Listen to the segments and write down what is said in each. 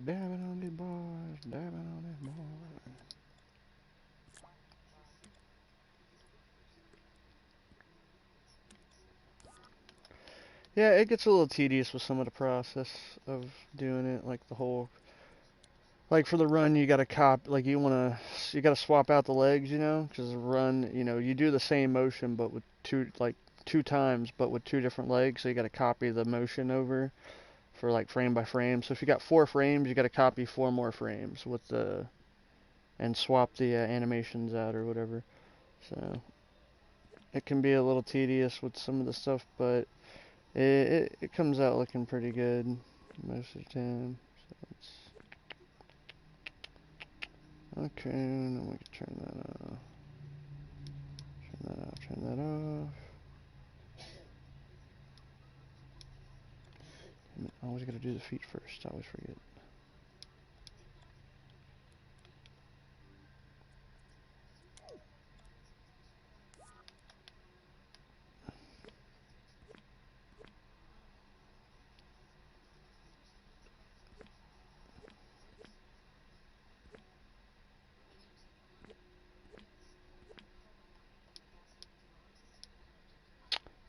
Dabbing on these boys, dabbing on these boys. Yeah, it gets a little tedious with some of the process of doing it, like the whole, like for the run, you gotta like you gotta swap out the legs, because the run, you do the same motion, but with two times, but with two different legs, so you gotta copy the motion over for like frame by frame. So if you got 4 frames, you gotta copy 4 more frames and swap the animations out or whatever. So it can be a little tedious with some of the stuff, but it comes out looking pretty good most of the time. So okay, and then we can turn that off. Turn that off, turn that off. I always gotta do the feet first, I always forget.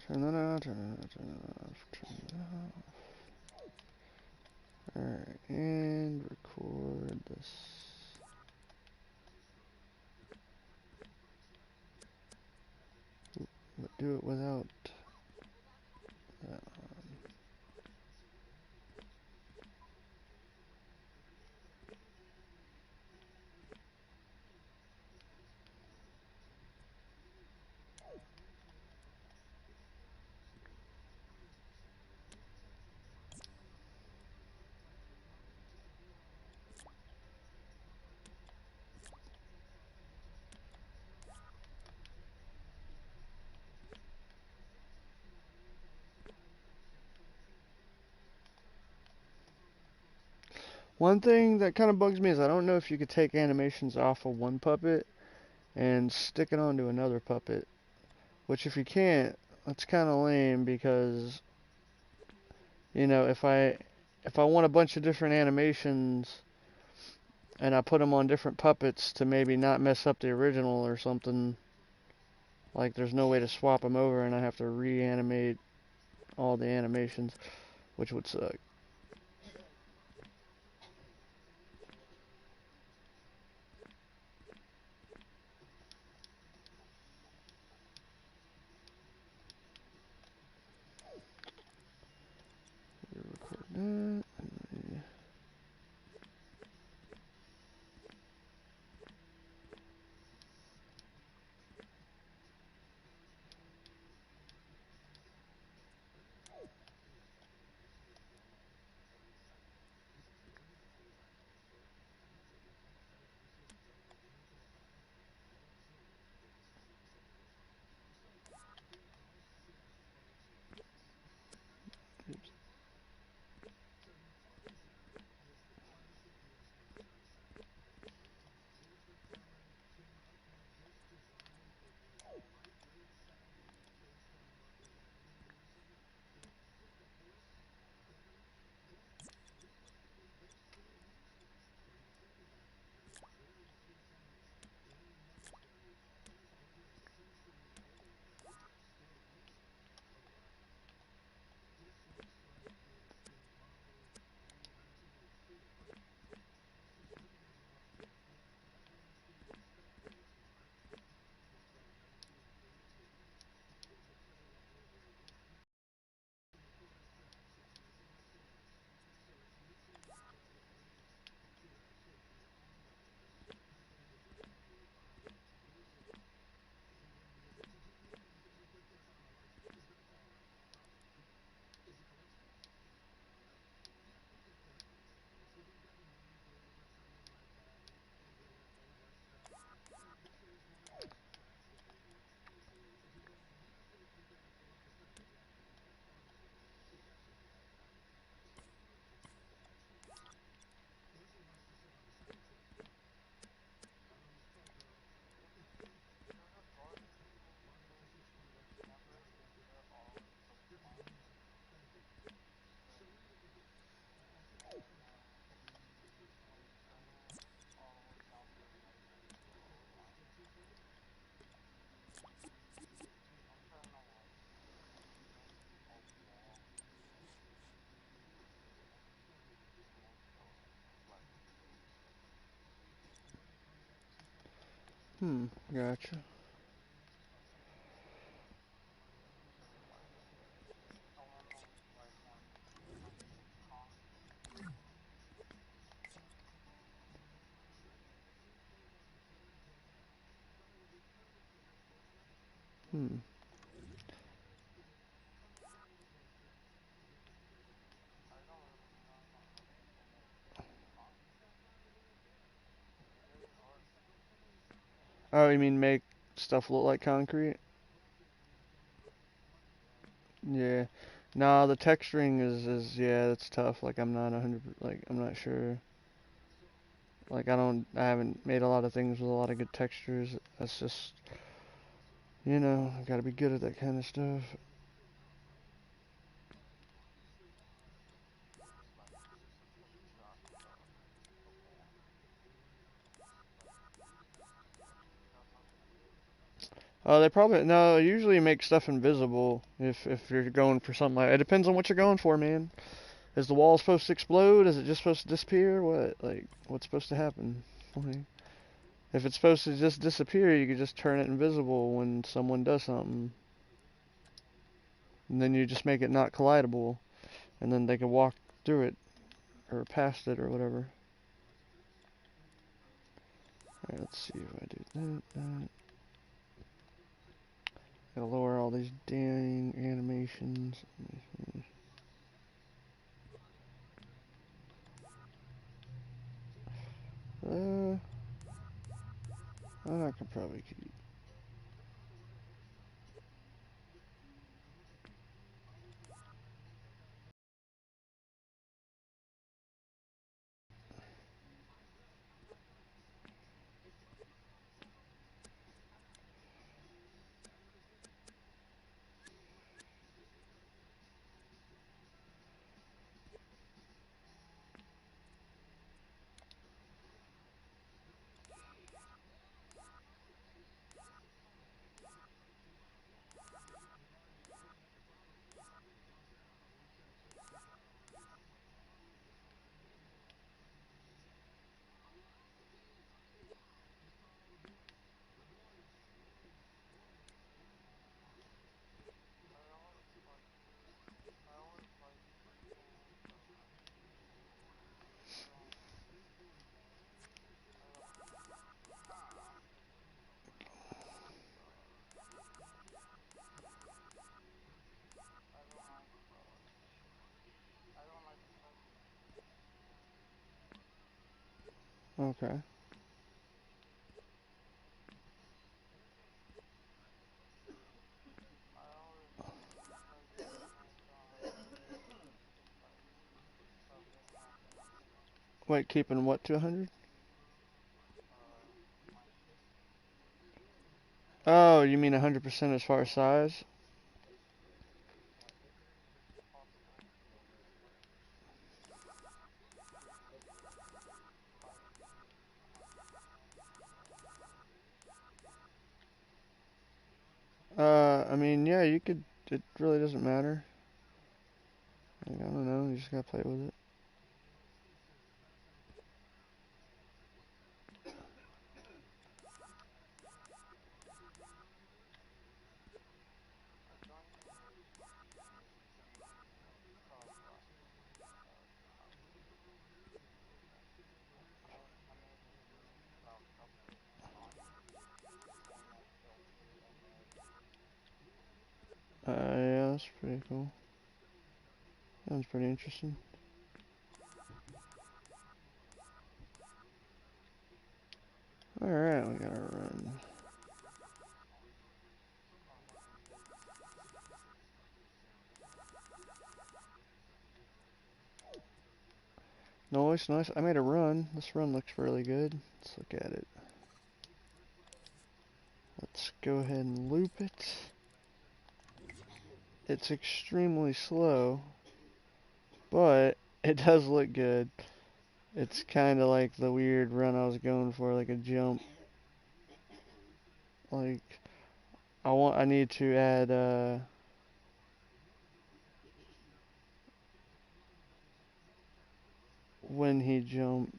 Turn that off, turn that off, turn that off, turn that off. Alright, and record this. But do it without that. One thing that kind of bugs me is I don't know if you could take animations off of one puppet and stick it onto another puppet. Which if you can't, that's kind of lame because if I want a bunch of different animations and I put them on different puppets to maybe not mess up the original or something, like there's no way to swap them over and I have to reanimate all the animations, which would suck. Record that. Gotcha. Hmm. Oh, you mean make stuff look like concrete? Yeah. No, the texturing is yeah, it's tough. Like I'm not 100 like I'm not sure. Like I haven't made a lot of things with a lot of good textures. That's just, I got to be good at that kind of stuff. They probably no. Usually make stuff invisible if you're going for something like. It depends on what you're going for, man. Is the wall supposed to explode? Is it just supposed to disappear? What's supposed to happen? Like, if it's supposed to just disappear, you could just turn it invisible when someone does something, and then you just make it not collidable, and then they can walk through it or past it or whatever. Alright, let's see if I do that. Gotta lower all these dang animations. Uh, I could probably keep. Okay. Wait, keeping what to 100? Oh, you mean 100% as far as size? I mean, yeah, you could. It really doesn't matter. Like, I don't know. You just gotta play with it. Yeah, that's pretty cool. Sounds pretty interesting. Alright, we gotta run. Nice, nice. I made a run. This run looks really good. Let's look at it. Let's go ahead and loop it. It's extremely slow, but it does look good. It's kind of like the weird run I was going for, like a jump. Like I need to add when he jumps.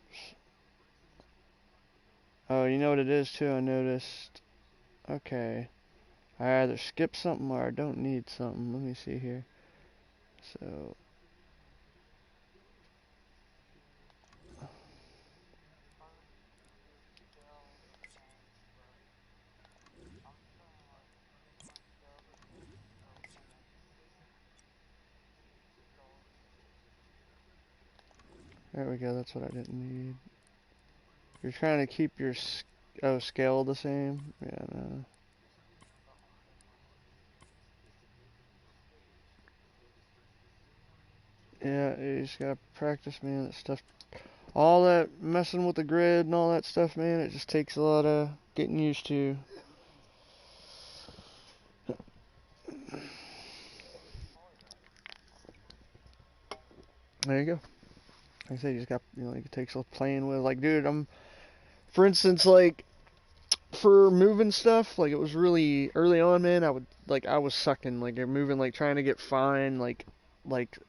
Oh, you know what it is too, I noticed. Okay. I either skip something or I don't need something. Let me see here. So, there we go. That's what I didn't need. You're trying to keep your scale the same? Yeah, no. Yeah, you just gotta practice, man. That stuff, all that messing with the grid and all that stuff, man. It just takes a lot of getting used to. There you go. Like I say, you just got, like it takes a playing with. Like, dude, for instance, like for moving stuff, like it was really early on, man. I was sucking, like you're moving, like trying to get fine, like let's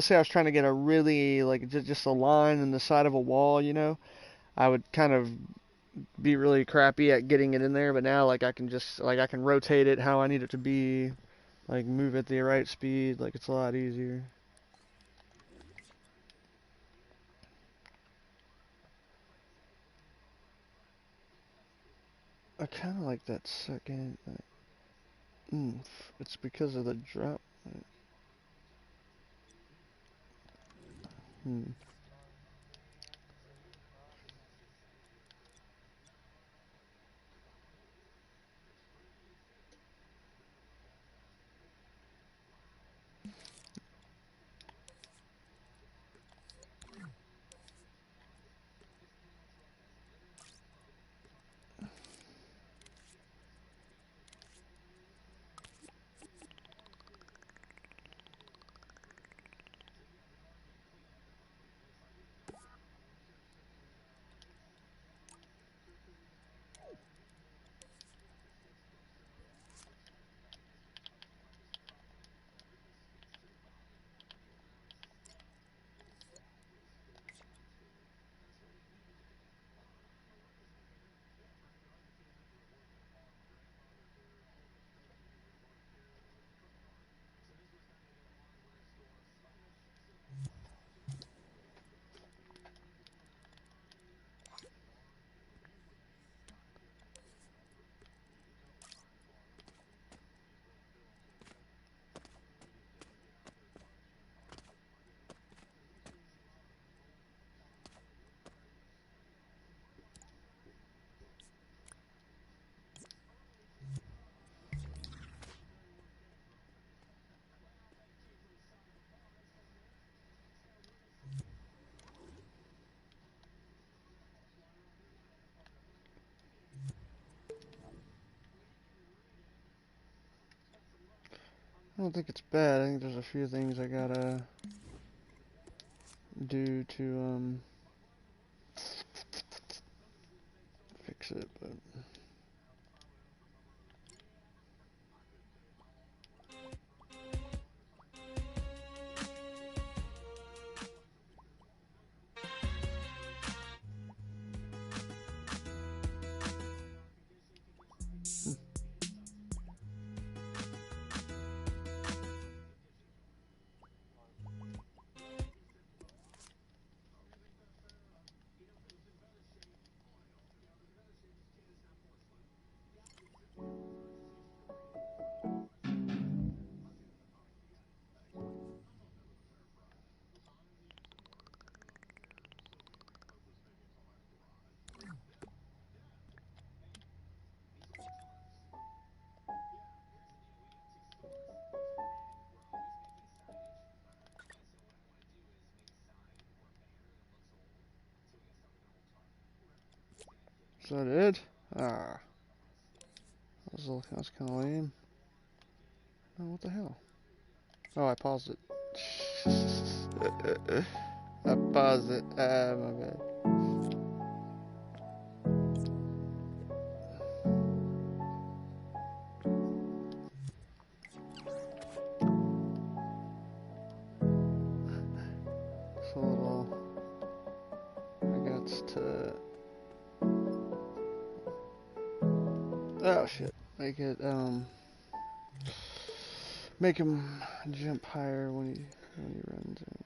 say I was trying to get a really like just a line in the side of a wall, I would kind of be really crappy at getting it in there, but now like I can rotate it how I need it to be, like move at the right speed, like it's a lot easier. I kind of like that second oomph. It's because of the drop. Hmm. I don't think it's bad. I think there's a few things I gotta do to fix it, but is that it? Ah, that was kind of lame. Oh, what the hell? Oh, I paused it. I paused it. Ah, my bad. It's a little. I got to Oh shit. Make him jump higher when he runs in.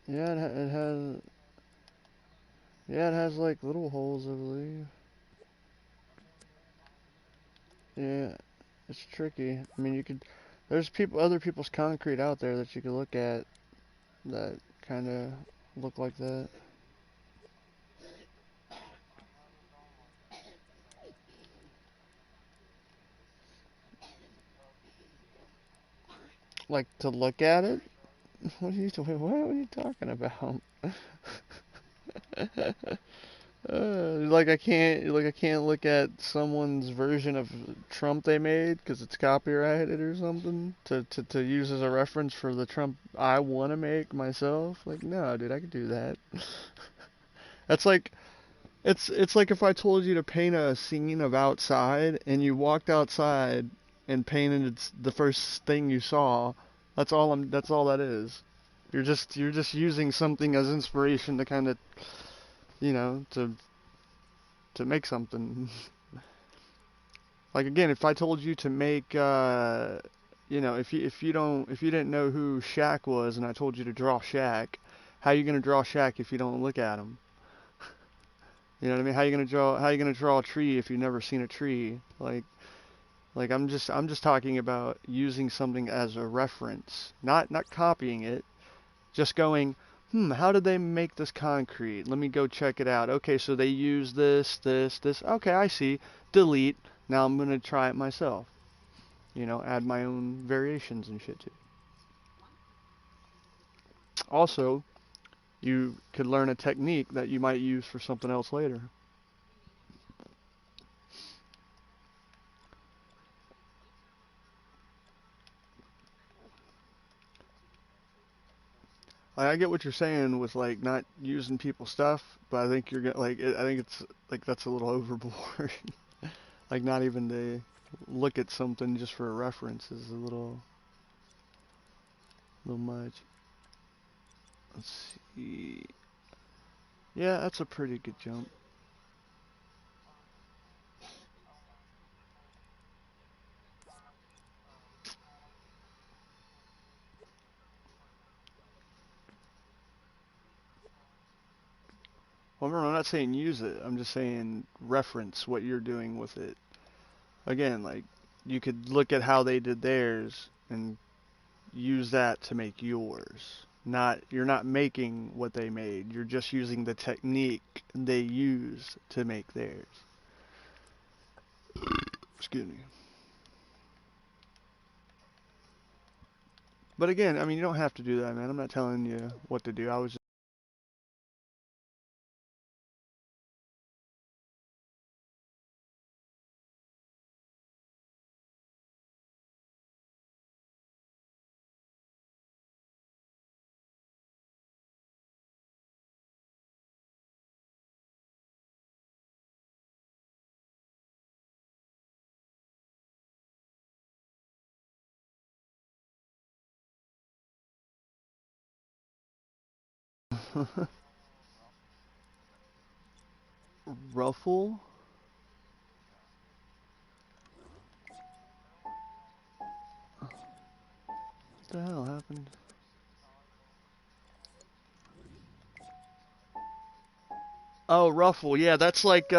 Yeah, it has. Yeah, it has like little holes, I believe. Yeah, it's tricky. I mean, you could. There's other people's concrete out there that you could look at that kind of look like that. Like to look at it. What are you talking about? Like I can't look at someone's version of Trump they made because it's copyrighted or something to use as a reference for the Trump I want to make myself. Like no, dude, I could do that. That's like it's like if I told you to paint a scene of outside and you walked outside and painted the first thing you saw. That's all that is. You're just using something as inspiration to kind of, to make something. Like again, if I told you to make, if you didn't know who Shaq was, and I told you to draw Shaq, how you gonna draw Shaq if you don't look at him? You know what I mean? How you gonna draw a tree if you've never seen a tree? Like I'm just talking about using something as a reference, not copying it, just going, how did they make this concrete? Let me go check it out. Okay, so they use this. Okay, I see. Delete. Now I'm gonna try it myself. Add my own variations and shit too. Also, you could learn a technique that you might use for something else later. Like, I get what you're saying with like not using people's stuff, but I think you're gonna I think it's like that's a little overboard. Like not even to look at something just for a reference is a little much. Let's see. Yeah, that's a pretty good jump. Well, remember, I'm not saying use it. I'm just saying reference what you're doing with it. Again, like you could look at how they did theirs and use that to make yours. Not You're not making what they made. You're just using the technique they used to make theirs. Excuse me. But again, I mean, you don't have to do that, man. I'm not telling you what to do. I was ruffle. What the hell happened? Oh, ruffle. Yeah, that's like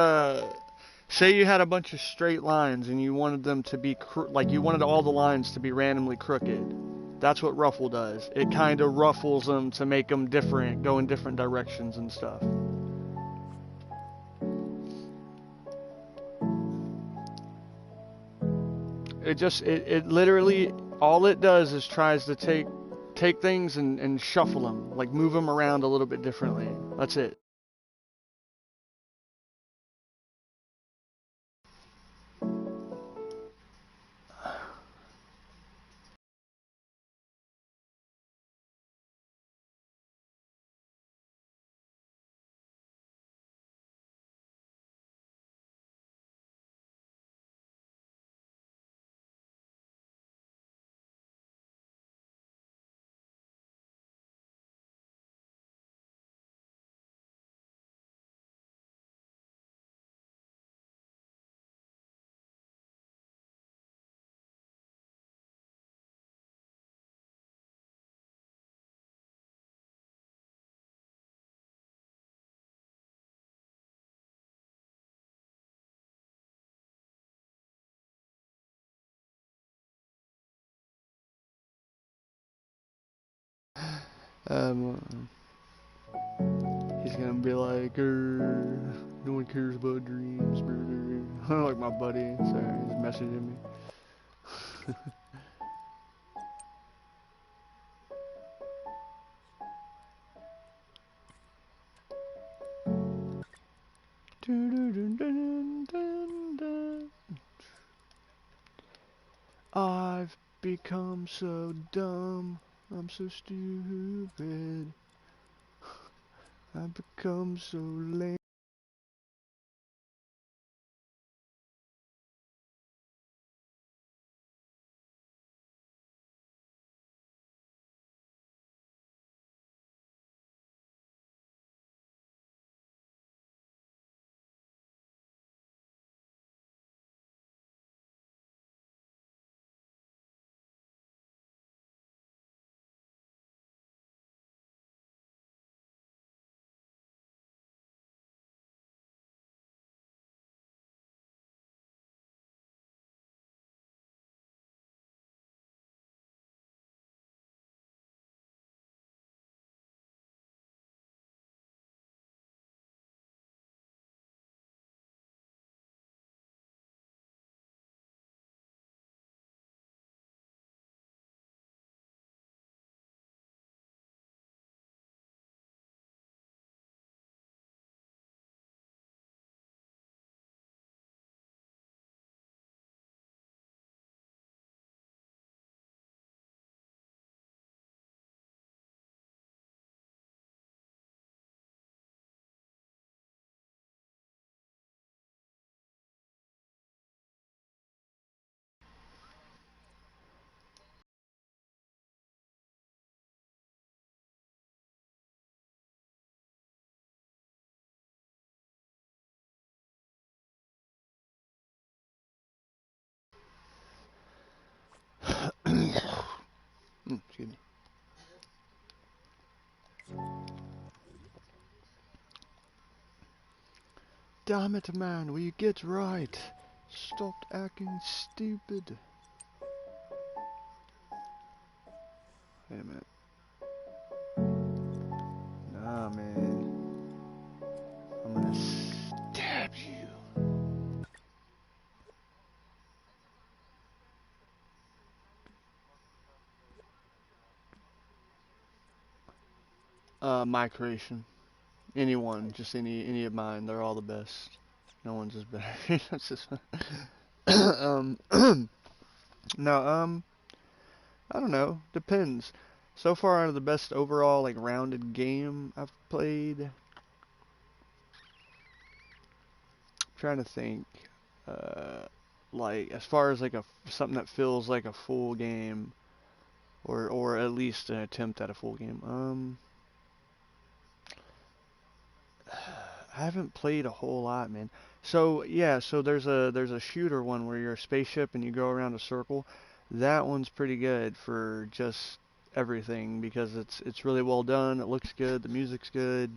say you had a bunch of straight lines and you wanted them to be like you wanted all the lines to be randomly crooked. That's what ruffle does. It kind of ruffles them to make them different, go in different directions and stuff. It literally all it does is tries to take things and shuffle them, like move them around a little bit differently. That's it. Um, he's gonna be like, no one cares about dreams, brr." Like my buddy, sorry, he's messaging me. I've become so dumb, I'm so stupid. I've become so lame. Excuse me. Damn it, man, will you get right? Stop acting stupid. Wait a minute. Nah, man. I'm gonna stab you. My creation. Anyone, just any of mine. They're all the best. No one's as better. It's just um no, I don't know. Depends. So far, out of the best overall like rounded game I've played, I'm trying to think. Uh, like as far as like something that feels like a full game, or at least an attempt at a full game. I haven't played a whole lot, man. So yeah, so there's a shooter one where you're a spaceship and you go around a circle. That one's pretty good for just everything because it's really well done. It looks good. The music's good.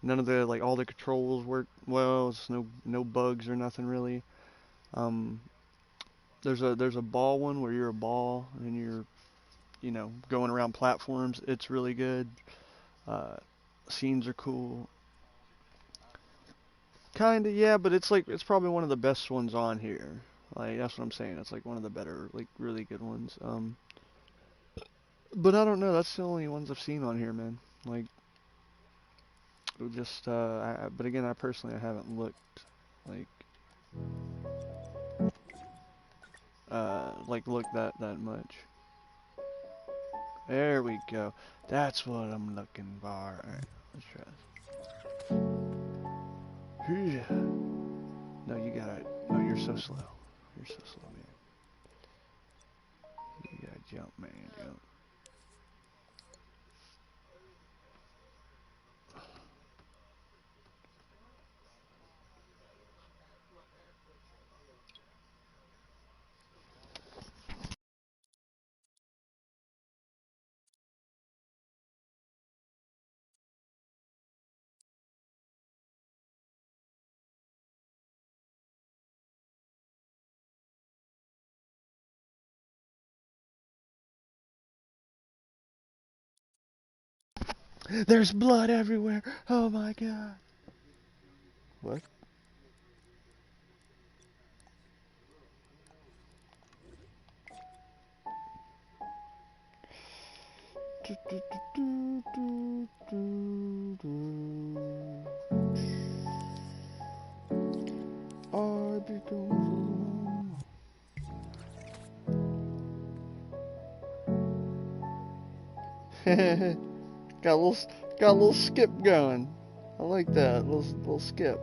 None of the like all the controls work well. It's no bugs or nothing really. Um, there's a ball one where you're a ball and you're going around platforms. It's really good. Uh, scenes are cool. Kinda, yeah, but it's probably one of the best ones on here. Like that's what I'm saying. It's like one of the better, like really good ones. But I don't know. That's the only ones I've seen on here, man. Like just but again, I personally I haven't looked like looked that much. There we go. That's what I'm looking for. All right, let's try this. No, you gotta. No, you're so slow. You're so slow, man. You gotta jump, man. Jump. There's blood everywhere. Oh my god. What? Do, do, do, do, do, do. I become got a little got a little skip going. I like that little skip.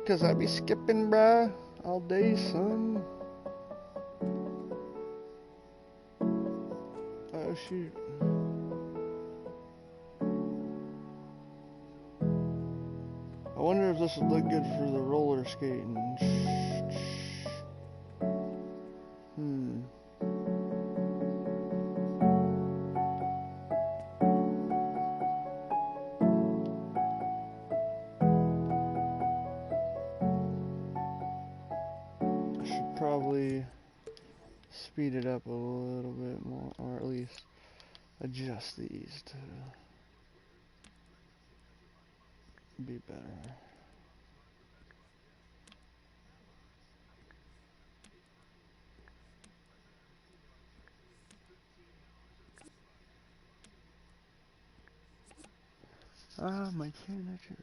Cause I be skipping, bruh, all day, son. Oh shoot. I wonder if this would look good for the roller skating. Hmm. I should probably speed it up a little bit more, or at least adjust these to be better. Ah, my signatures.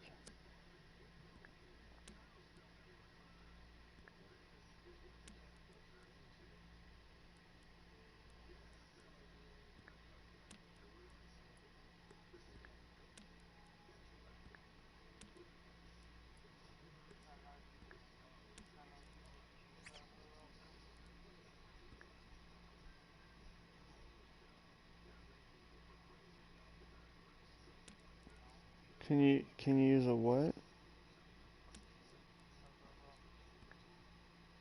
Can you use a what?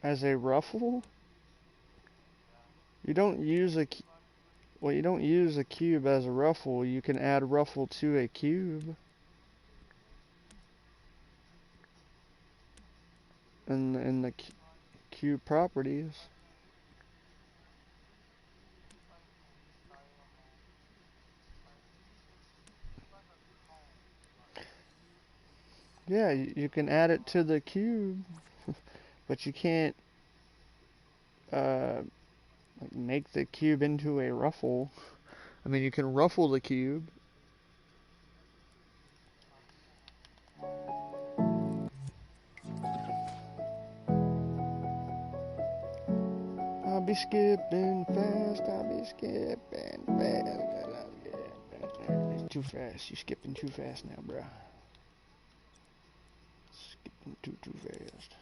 As a ruffle? You don't use a well, you don't use a cube as a ruffle. You can add ruffle to a cube in the cube properties. Yeah, you can add it to the cube, but you can't uh like make the cube into a ruffle. I mean, you can ruffle the cube. I'll be skipping fast. I'll be skipping fast. It's too fast. You skipping too fast now, bruh. Skipping too fast.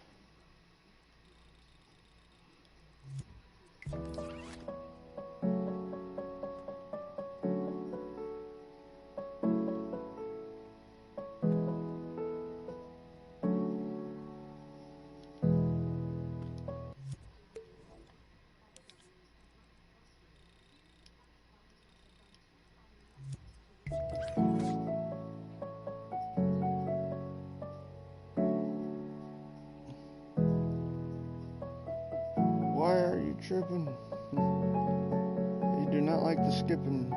Why are you tripping? You do not like the skipping.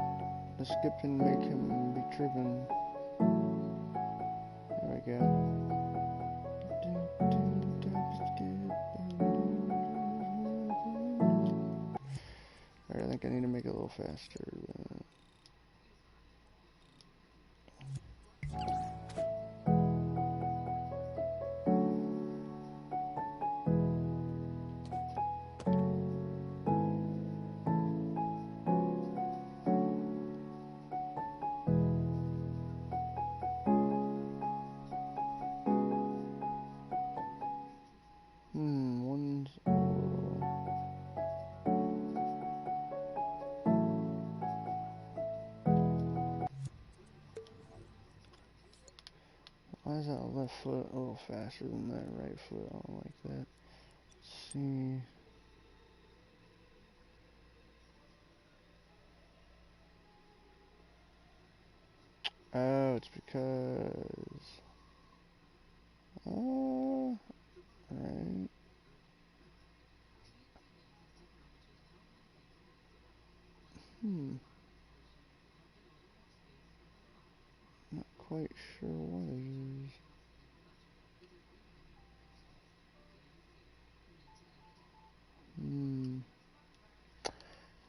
The skipping make him be tripping. There we go. Alright, I think I need to make it a little faster. One's. Why is that left foot a little faster than that right foot? I don't like that. Let's see. Oh, it's because. Alright. Not quite sure what it is.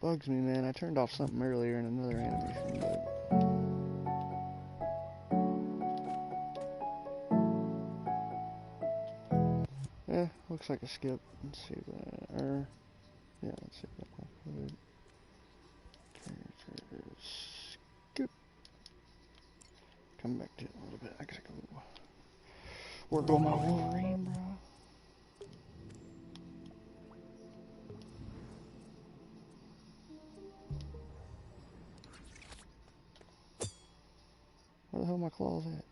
Bugs me, man. I turned off something earlier in another animation, but... Yeah, looks like a skip. Let's see that. Yeah, let's see that. I'll put characters. Skip. Come back to it a little bit. I gotta go work on my Wolverine, bro. Where the hell are my claws at?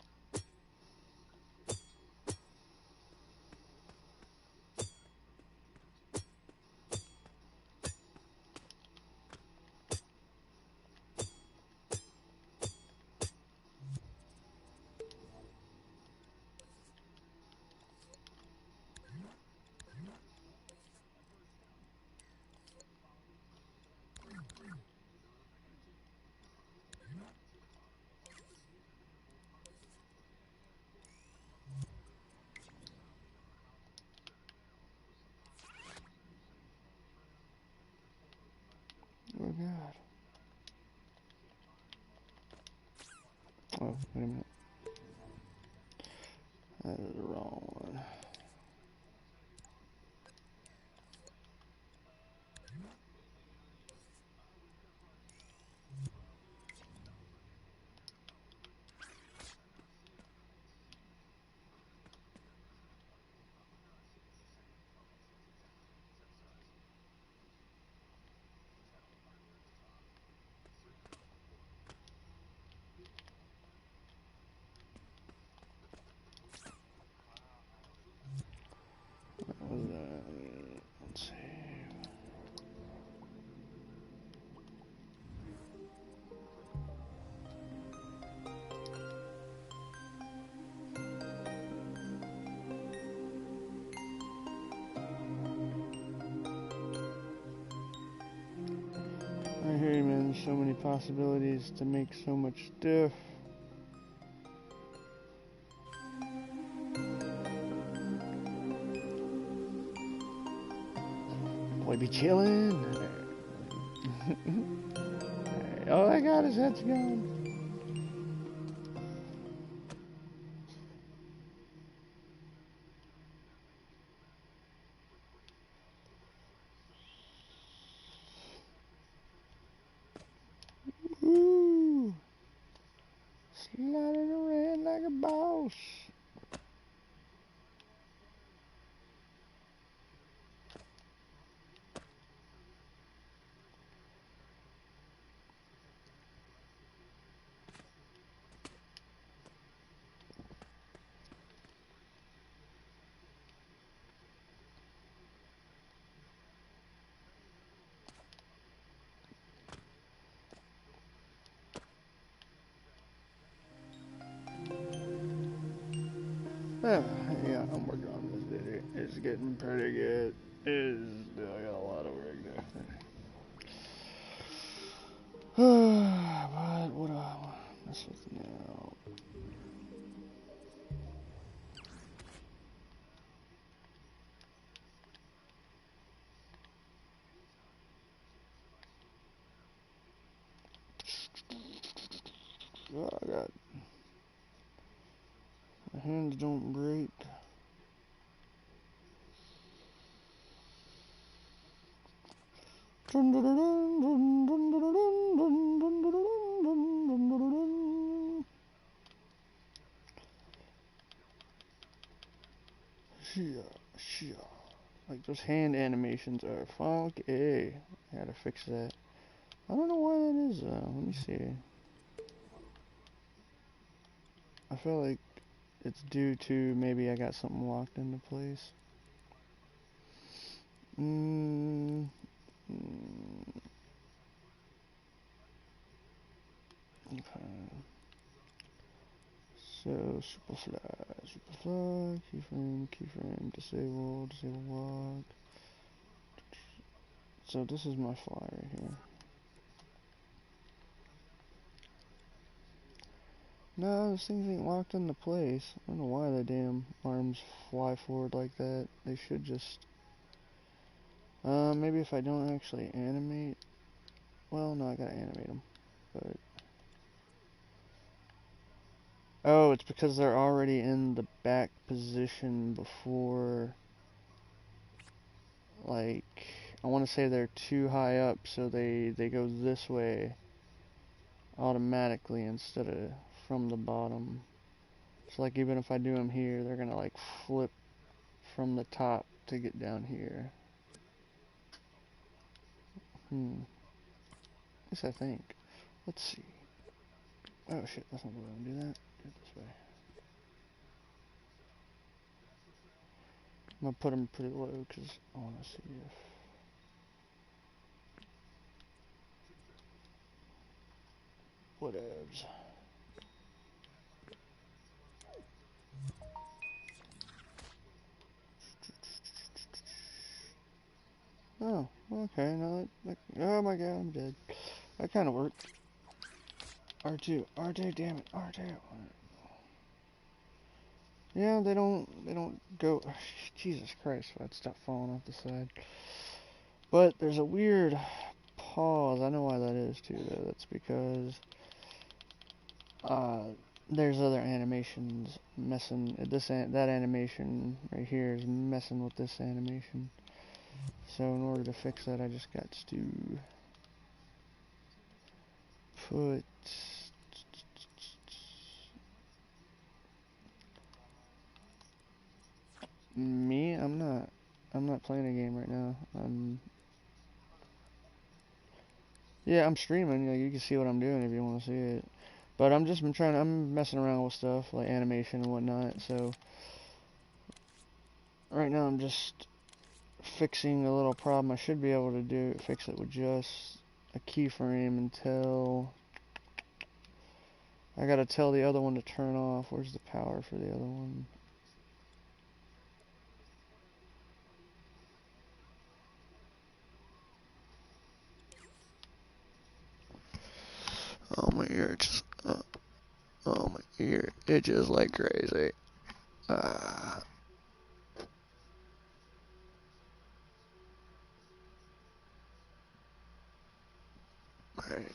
Oh, God. Oh, wait a minute. That is the wrong one. Let's see. I hear you, man. There's so many possibilities to make so much stuff. Boy, be chillin'. Oh my God, his head's gone. Woo! Sliding around like a boss. Yeah, I'm working on this video. It's getting pretty good. It's still got a lot of work there. But what do I want to mess with now? Oh, I got my hands don't break. Shia. Like those hand animations are funky. I gotta fix that. I don't know why that is though. Let me see. I feel like it's due to maybe I got something locked into place. Okay. So superfly, keyframe, disable lock. So this is my fly right here. No, those things ain't locked into place. I don't know why the damn arms fly forward like that. They should just... maybe if I don't actually animate... Well, no, I gotta animate them. But... Oh, it's because they're already in the back position before... Like... I want to say they're too high up, so they go this way automatically instead of from the bottom. So like even if I do them here, they're gonna like flip from the top to get down here. At least I think. Let's see. Oh shit, that's not the way I want to do that. Do it this way. I'm gonna put them pretty low because I want to see if... Whatevs. Oh, okay, no, oh my god, I'm dead. That kind of worked. R2, R2, damn it, R2. Yeah, they don't go, Jesus Christ, I'd stop falling off the side. But there's a weird pause, I know why that is too, though. That's because, there's other animations messing, that animation right here is messing with this animation. So in order to fix that, I just got to put... Me? I'm not playing a game right now. Yeah, I'm streaming. You can see what I'm doing if you want to see it. But I'm messing around with stuff like animation and whatnot. So right now I'm just fixing a little problem. I should be able to fix it with just a keyframe until I gotta tell the other one to turn off. Where's the power for the other one? Oh my ear, oh my ear, it just like crazy. Ah. Alright.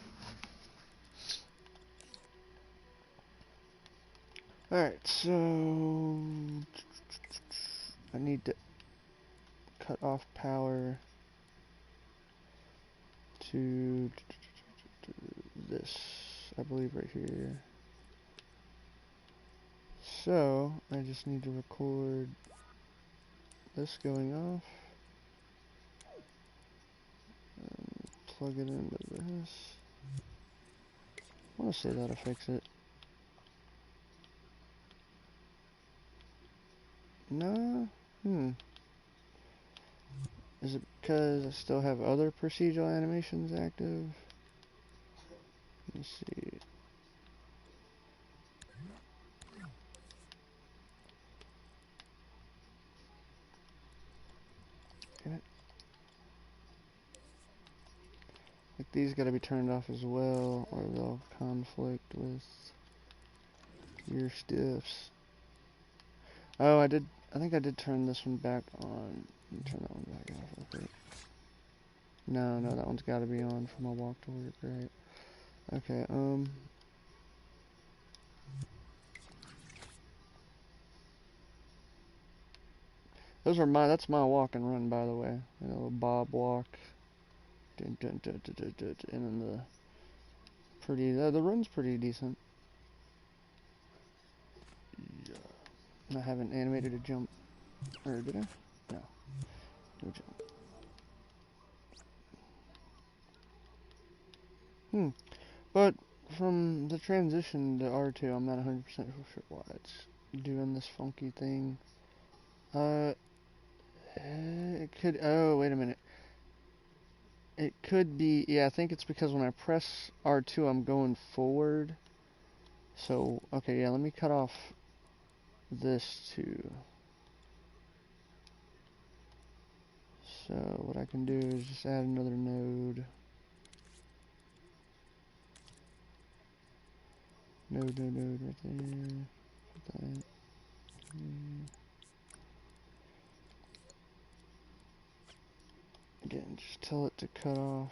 Alright, so I need to cut off power to this, I believe right here. So I just need to record this going off and plug it into this. I want to say that'll fix it. No? Is it because I still have other procedural animations active? Let's see. Can it? Like these gotta be turned off as well, or they'll conflict with your stiffs. Oh, I think I did turn this one back on. Let me turn that one back off real quick. No, that one's gotta be on for my walk to work, right? Okay, that's my walk and run, by the way. You know, bob walk. Dun, dun, dun, dun, dun, dun, and then the run's pretty decent. Yeah. I haven't animated a jump. Or did I? No. No jump. But from the transition to R2, I'm not 100% sure why it's doing this funky thing. It could, oh, wait a minute. It could be, yeah, I think it's because when I press R2, I'm going forward. So, okay, yeah, let me cut off this too. So, what I can do is just add another node. Node right there. Put that. Again, just tell it to cut off.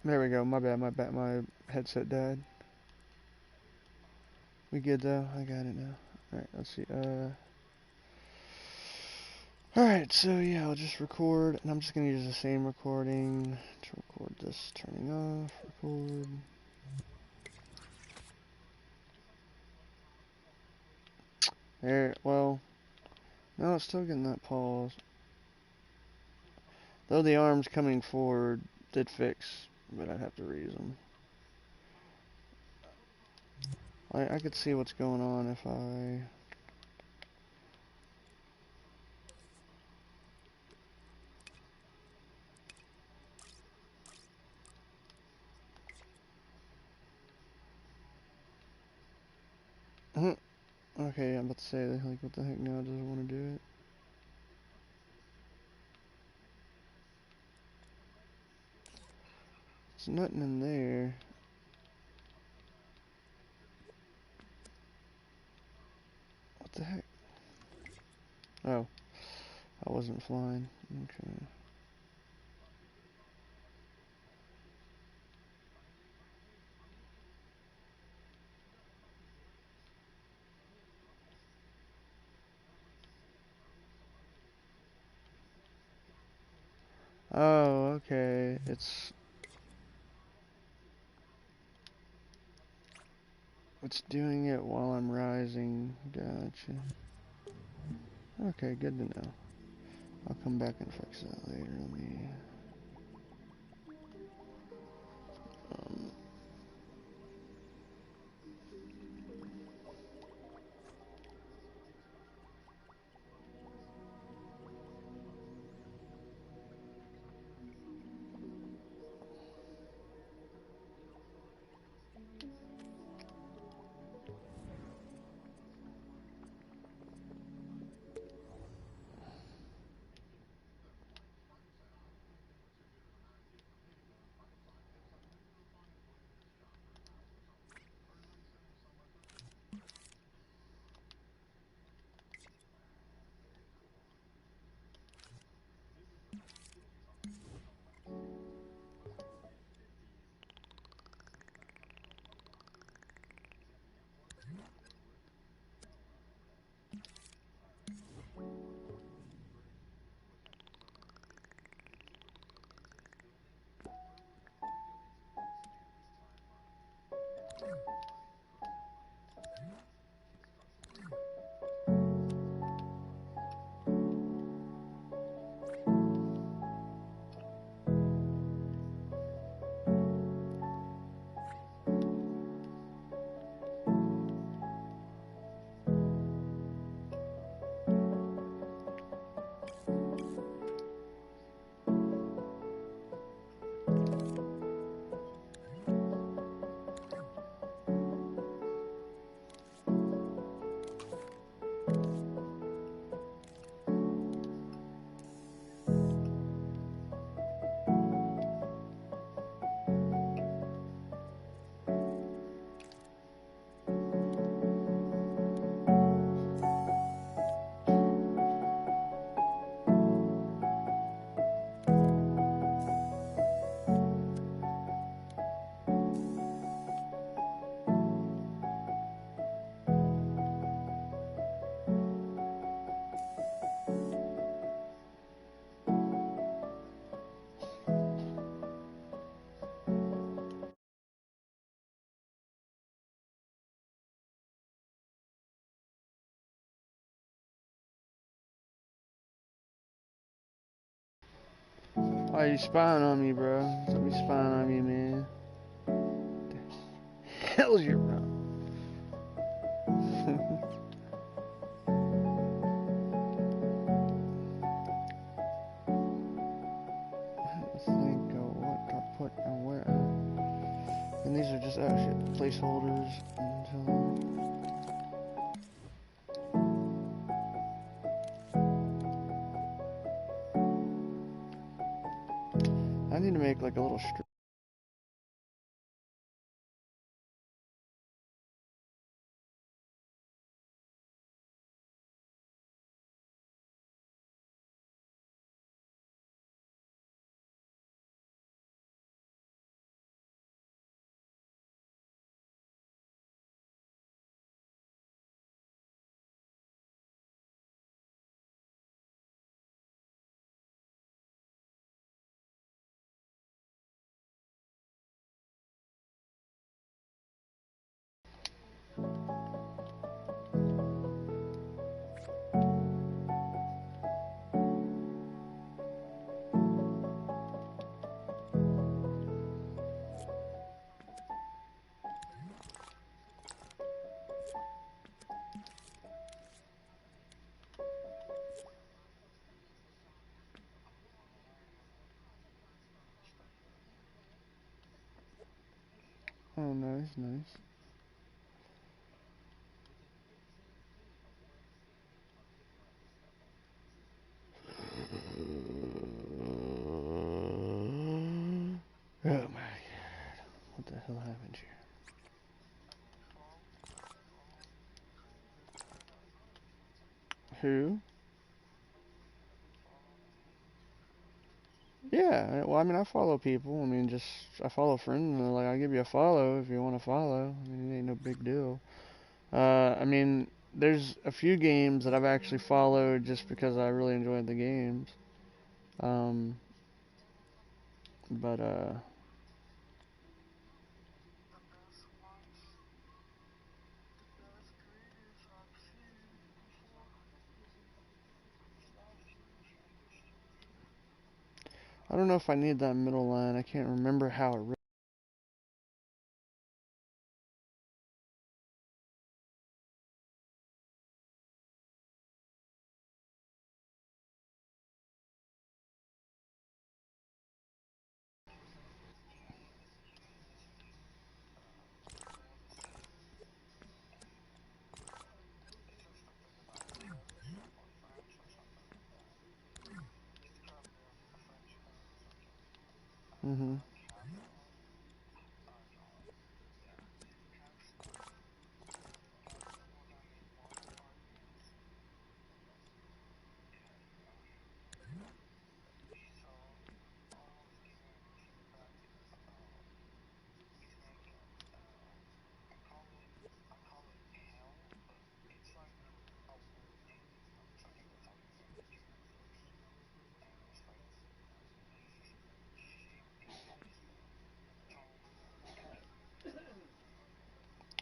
There we go. My bad. My headset died. We good though? I got it now. Alright, let's see. Alright, so yeah, I'll just record, and I'm just gonna use the same recording to record this turning off, record. There, well, no, it's still getting that pause. Though the arms coming forward did fix, but I'd have to reuse them. I could see what's going on if I... Okay, I'm about to say, like, what the heck now, doesn't want to do it. There's nothing in there. What the heck? Oh, I wasn't flying. Okay. Oh, okay. It's doing it while I'm rising. Gotcha. Okay, good to know. I'll come back and fix that later. Let me... Um, Why you spying on me, bro? Don't be spying on me, man. Hell's your problem? Think of what I put and where. And these are just shit placeholders until. I need to make like a little strip. Oh, nice, nice. Oh my god. What the hell happened here? Who? Yeah, well, I mean, I follow people. I mean, I follow friends, and they're like, I'll give you a follow if you want to follow. I mean, it ain't no big deal. I mean, there's a few games that I've actually followed just because I really enjoyed the games. Um, but I don't know if I need that middle line. I can't remember how it. Mm-hmm.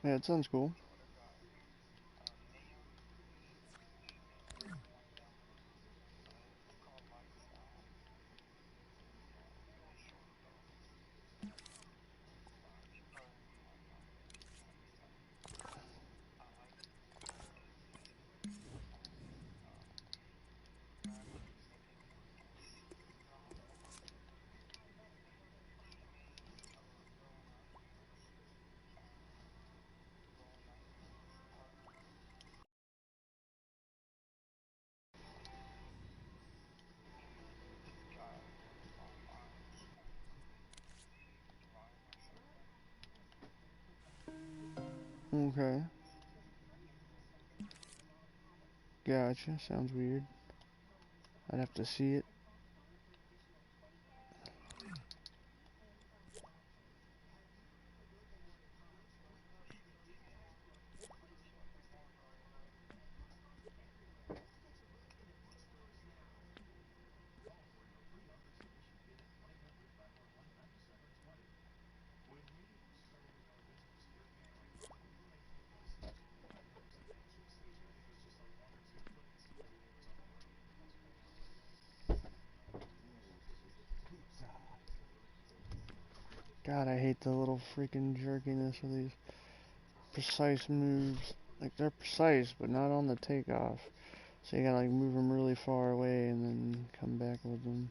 Yeah, it sounds cool. Okay, gotcha. Sounds weird. I'd have to see it. God, I hate the little freaking jerkiness of these precise moves. Like, they're precise, but not on the takeoff. So you gotta, like, move them really far away and then come back with them.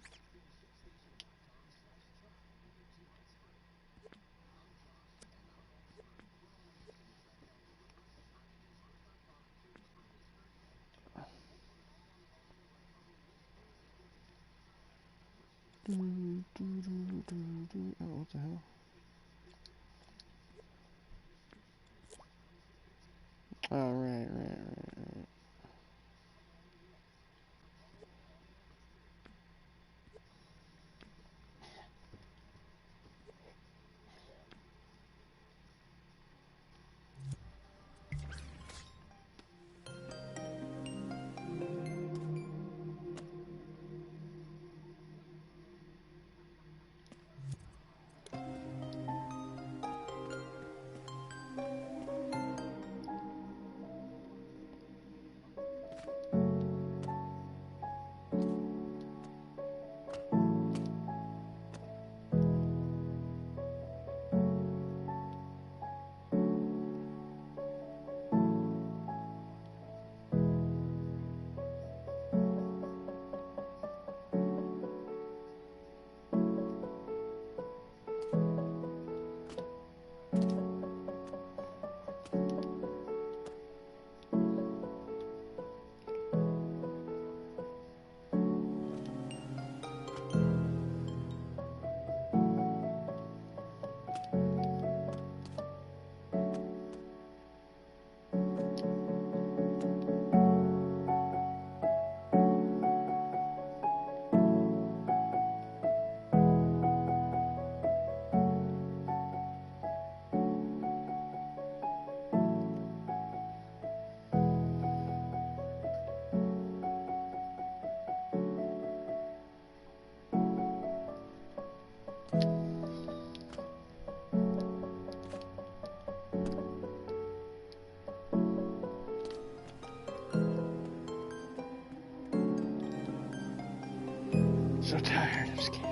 Oh, what the hell? Oh, right. So tired of skating.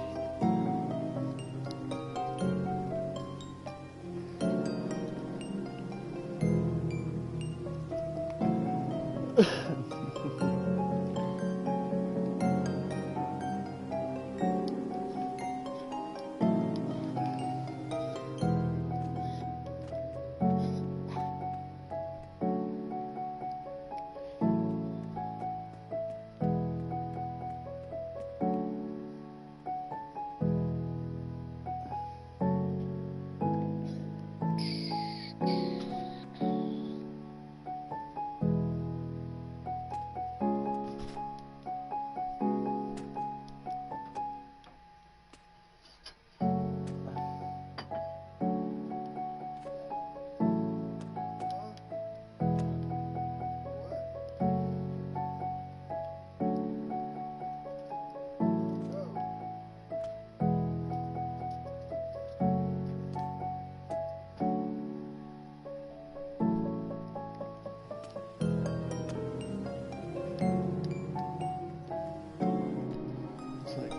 It's like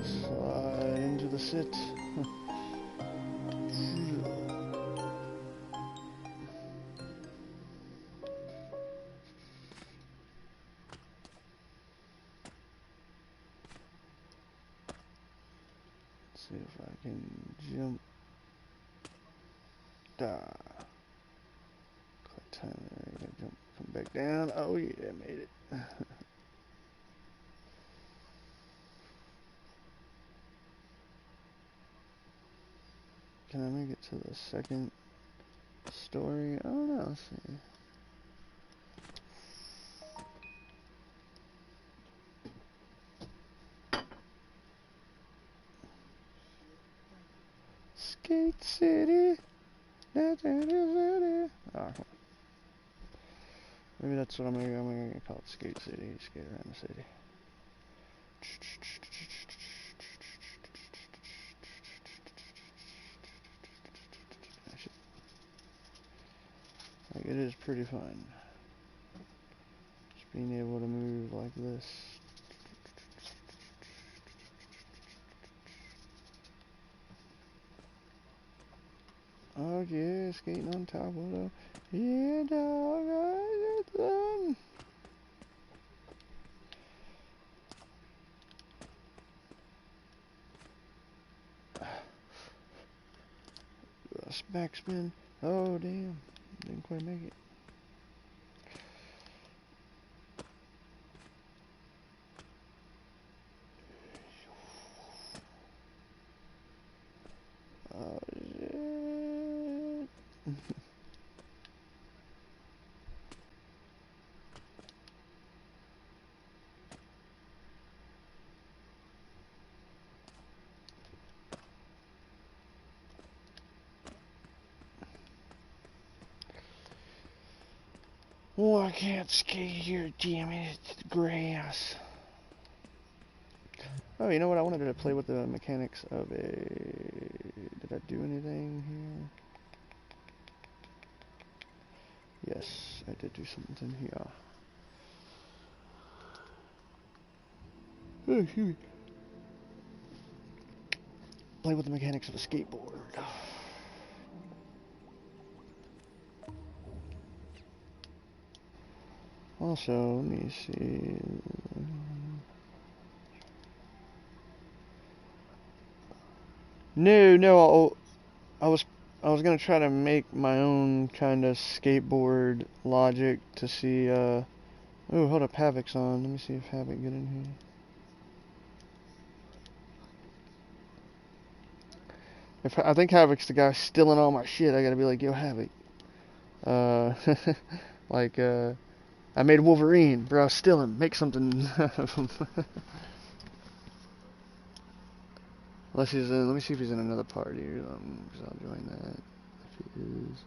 slide into the sit. See if I can jump. Click time there. I gotta jump. Come back down. Oh yeah, I made it. Can I make it to the second story? I don't know. Let's see. Skate City. Oh, maybe that's what I'm gonna call it. Skate City. Skate around the city. Like, it is pretty fun. Just being able to move like this. dog, yeah, skating on top of the, yeah, dog, I got them. Backspin. Oh, damn. Didn't quite make it. Oh, shit. Oh, I can't skate here, damn it. It's the grass. Oh, you know what? I wanted to play with the mechanics of a... Did I do anything here? Yes, I did do something here. Oh, excuse me. Play with the mechanics of a skateboard. Also, let me see. No, I was gonna try to make my own kind of skateboard logic to see. Oh, hold up, Havoc's on. Let me see if Havoc get in here. If I think Havoc's the guy stealing all my shit, I gotta be like, yo, Havoc. Uh, like I made Wolverine, bro. Steal him. Make something out of him. Unless he's in. Let me see if he's in another party. Cause I'll join that if he is.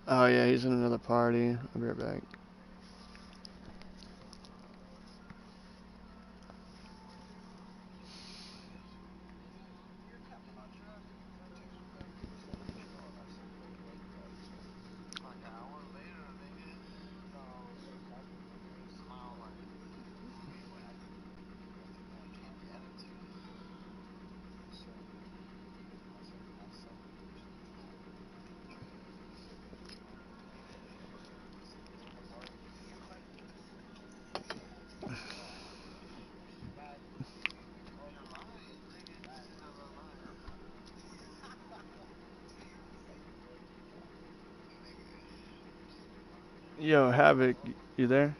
Oh yeah, he's in another party. I'll be right back. Yo, Havoc, you there?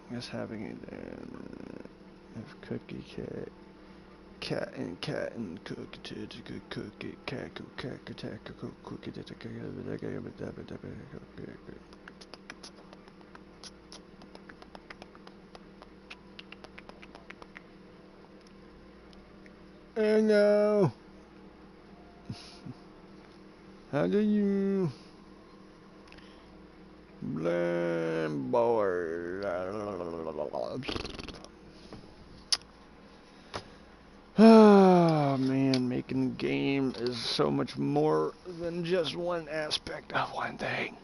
Guess Havoc ain't there. If Cookie cat and cookie to cookie cat cookie Oh no! How do you blame board? Oh man, making a game is so much more than just one aspect of one thing.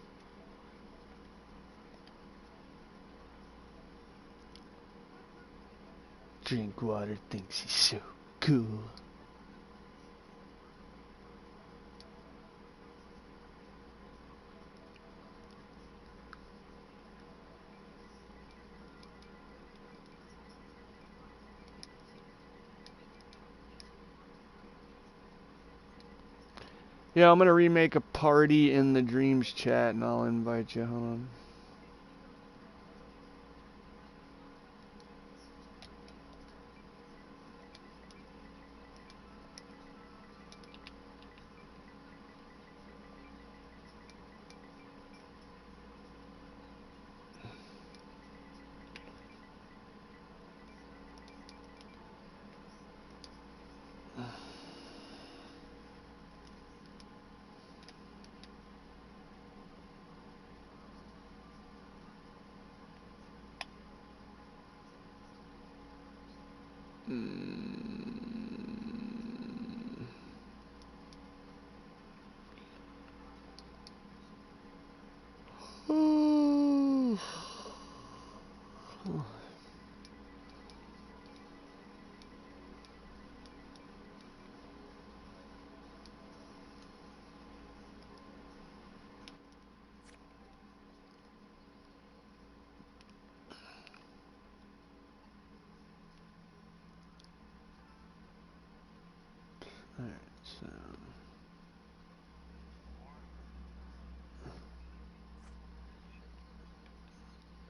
Drinkwater thinks he's so cool. Yeah, I'm gonna remake a party in the Dreams chat and I'll invite you. Hold on.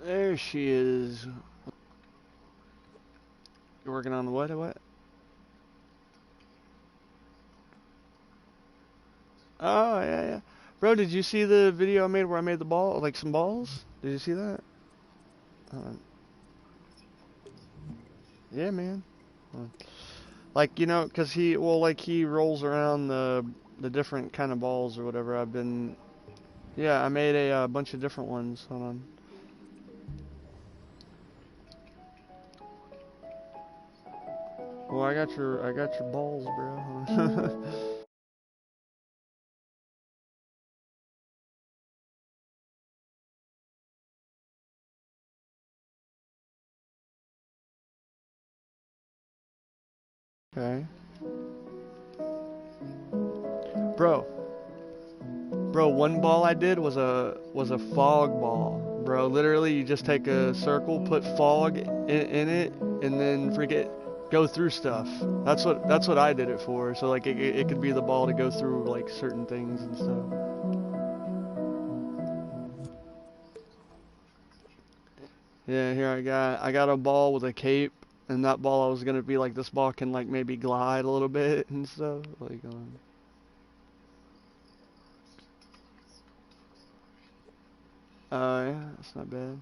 There she is. You're working on the what? Oh, yeah, yeah. Bro, did you see the video I made where I made the ball, like some balls? Did you see that? Uh, yeah, man. Uh, Like, you know, 'cause he rolls around the different kind of balls or whatever. Yeah, I made a bunch of different ones. Hold on. Well, I got your balls, bro. Okay. Bro, bro, one ball I did was a fog ball. Bro, literally you just take a circle, put fog in it, and then forget go through stuff. That's what I did it for. So like it could be the ball to go through like certain things and stuff. Yeah, here I got a ball with a cape, and that ball I was gonna be like this ball can like maybe glide a little bit and stuff. Like yeah, that's not bad.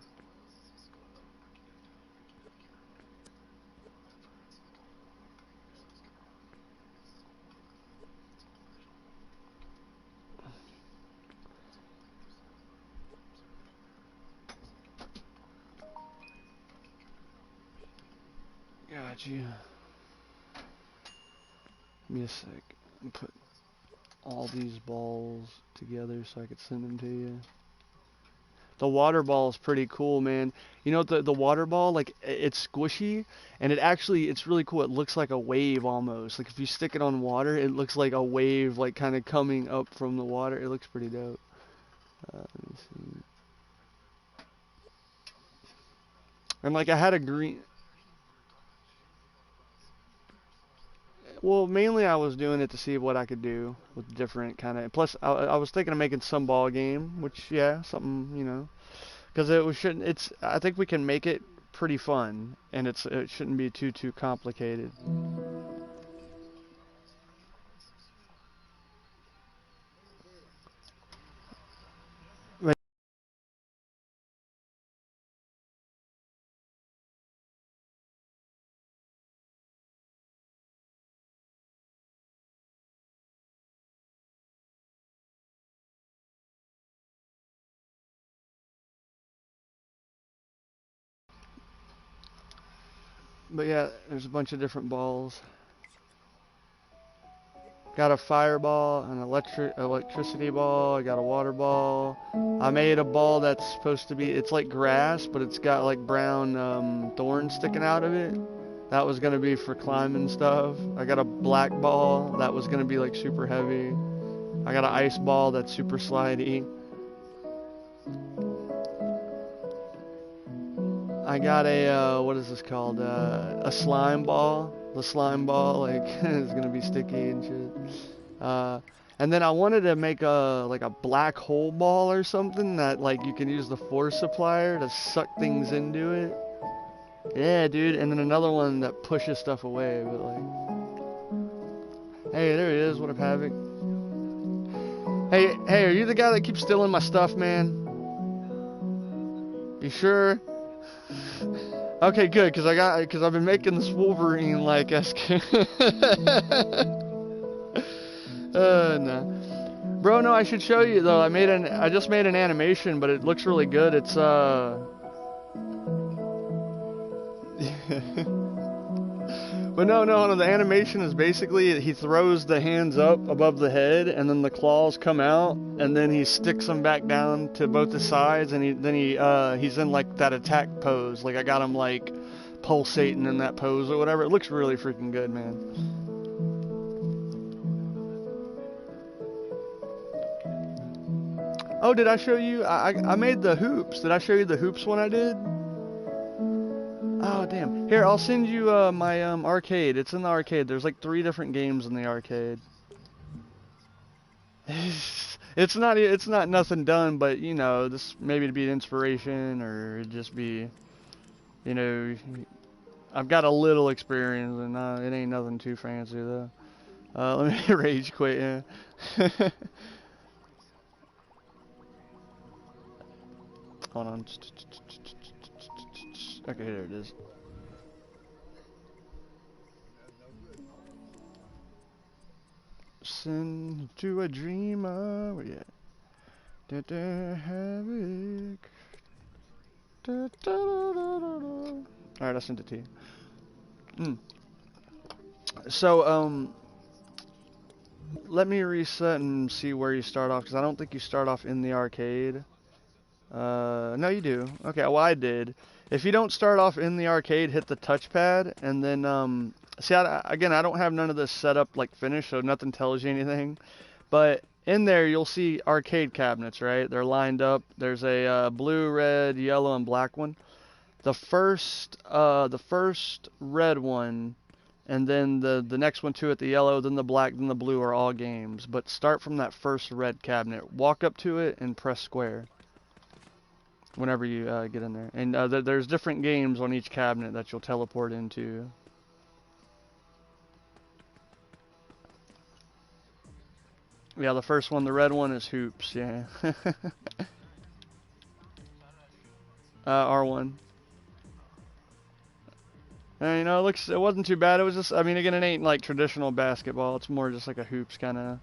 Got you. Give me a sec. Put all these balls together so I could send them to you. The water ball is pretty cool, man. You know the water ball, like it's squishy and it's really cool. It looks like a wave almost. Like if you stick it on water, it looks like a wave like kind of coming up from the water. It looks pretty dope. Let me see. And like I had a green. Well, mainly I was doing it to see what I could do with different kind of. Plus, I was thinking of making some ball game, which yeah, something you know, because it was shouldn't. It's I think we can make it pretty fun, and it shouldn't be too complicated. But, but yeah, there's a bunch of different balls. Got a fireball, an electricity ball. I got a water ball. I made a ball that's supposed to be. It's like grass, but it's got like brown thorns sticking out of it. That was gonna be for climbing stuff. I got a black ball that was gonna be like super heavy. I got an ice ball that's super slidey. I got a what is this called? A slime ball. The slime ball like is gonna be sticky and shit. And then I wanted to make a like a black hole ball or something that like you can use the force supplier to suck things into it. Yeah, dude. And then another one that pushes stuff away. But like, hey, there he is. What up, Havoc? Hey, are you the guy that keeps stealing my stuff, man? You sure? Okay, good, cause I've been making this Wolverine like SK. No. Bro, no, I should show you though. I just made an animation, but it looks really good. It's But no, the animation is basically he throws the hands up above the head, and then the claws come out, and then he sticks them back down to both the sides, and he's in like that attack pose. Like I got him like pulsating in that pose or whatever. It looks really freaking good, man. Oh, did I show you? I made the hoops. Did I show you the hoops one I did? Oh, damn. Here, I'll send you my arcade. It's in the arcade. There's like 3 different games in the arcade. It's not nothing done, but you know, this maybe to be an inspiration or just be, you know, I've got a little experience and it ain't nothing too fancy though. Let me rage quit. Yeah. Hold on. Okay, there it is. Send to a dreamer. Where you at? Da, da, havoc. Da, da, da, da, da, da. Alright, I sent it to you. So, let me reset and see where you start off, because I don't think you start off in the arcade. No, you do. Okay, well, I did. If you don't start off in the arcade, hit the touchpad, and then, see, again, I don't have none of this set up, like, finished, so nothing tells you anything. But in there, you'll see arcade cabinets, right? They're lined up. There's a blue, red, yellow, and black one. The first red one, and then the next one to it, the yellow, then the black, then the blue are all games. But start from that first red cabinet. Walk up to it and press square whenever you get in there. And there's different games on each cabinet that you'll teleport into. Yeah, the first one, the red one, is hoops. Yeah. R1. And, you know, it wasn't too bad. It was just, I mean, again, it ain't like traditional basketball. It's more just like a hoops kind of.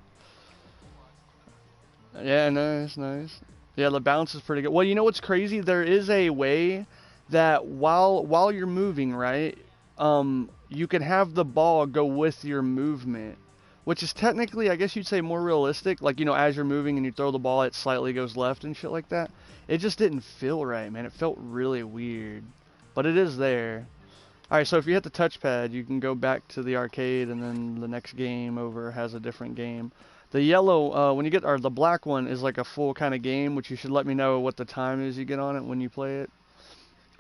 Yeah, nice, nice. Yeah, the bounce is pretty good. Well, you know what's crazy? There is a way that while you're moving, right, you can have the ball go with your movement, which is technically, I guess you'd say, more realistic. Like, you know, as you're moving and you throw the ball, it slightly goes left and shit like that. It just didn't feel right, man. It felt really weird, but it is there. All right, so if you hit the touchpad, you can go back to the arcade, and then the next game over has a different game. The yellow, when you get, or the black one is like a full kind of game, which you should let me know what the time is you get on it when you play it.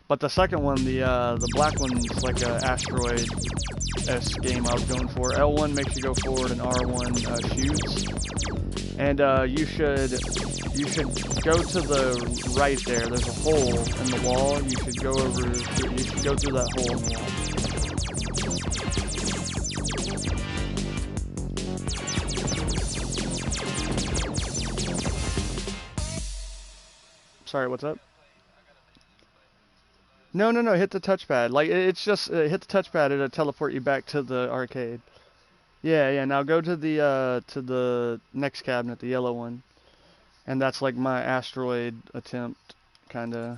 But the second one, the black one's like a asteroid-esque game I was going for. L1 makes you go forward, and R1 shoots. And you should go to the right there. There's a hole in the wall. You should go over. You should go through that hole in the wall. Sorry, what's up? No, no, no. Hit the touchpad. Like it's just hit the touchpad. It'll teleport you back to the arcade. Yeah, yeah. Now go to the next cabinet, the yellow one, and that's like my asteroid attempt, kind of.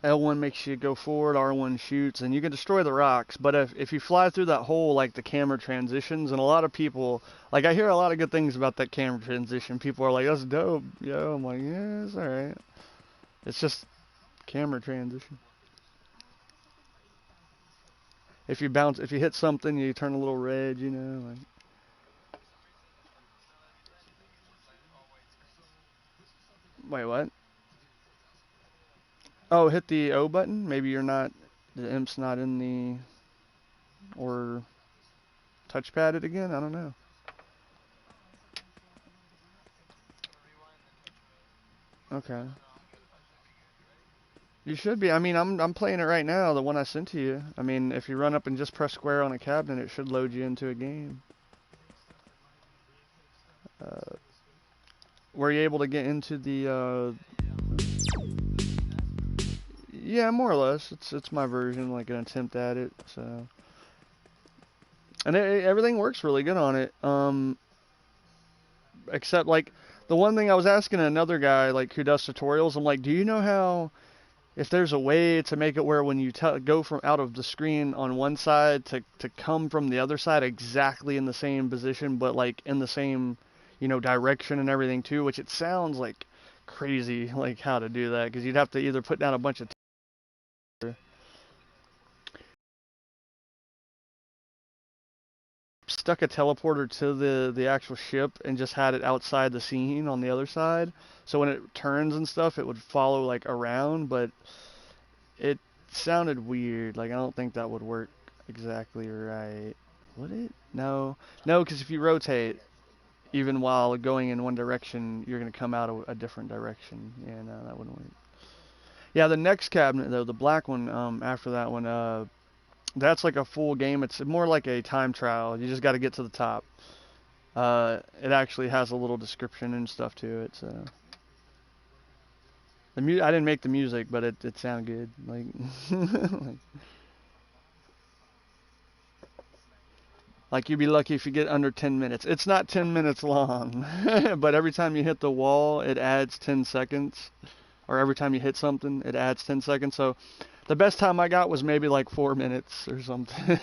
L1 makes you go forward, R1 shoots, and you can destroy the rocks. But if you fly through that hole, like the camera transitions, and a lot of people, like I hear a lot of good things about that camera transition. People are like, "That's dope, yo." I'm like, "Yeah, it's all right." It's just camera transition. If you bounce, if you hit something, you turn a little red, you know. Like, wait, what? Oh, hit the O button. Maybe you're not, the imp's not in the, or touchpad it again. I don't know. Okay. You should be. I mean, I'm playing it right now, the one I sent to you. I mean, if you run up and just press square on a cabinet, it should load you into a game. Uh, were you able to get into the? Yeah, more or less. It's my version, like an attempt at it. So, and everything works really good on it. Except like the one thing I was asking another guy like who does tutorials, I'm like, do you know how? If there's a way to make it where when you go from out of the screen on one side to come from the other side exactly in the same position, but like in the same, you know, direction and everything too, which it sounds like crazy, like how to do that, because you'd have to either put down a bunch of stuck a teleporter to the actual ship and just had it outside the scene on the other side, so when it turns and stuff, it would follow like around, but it sounded weird. Like I don't think that would work. exactly right. Would it? No, no, because if you rotate, even while going in one direction, you're gonna come out a different direction. Yeah, no, that wouldn't work. Yeah, the next cabinet though, the black one, after that one, that's like a full game. It's more like a time trial. You just got to get to the top. It actually has a little description and stuff to it. So I didn't make the music, but it sounded good. Like you'd be lucky if you get under 10 minutes. It's not 10 minutes long, but every time you hit the wall, it adds 10 seconds. Or every time you hit something, it adds 10 seconds. So the best time I got was maybe like 4 minutes or something.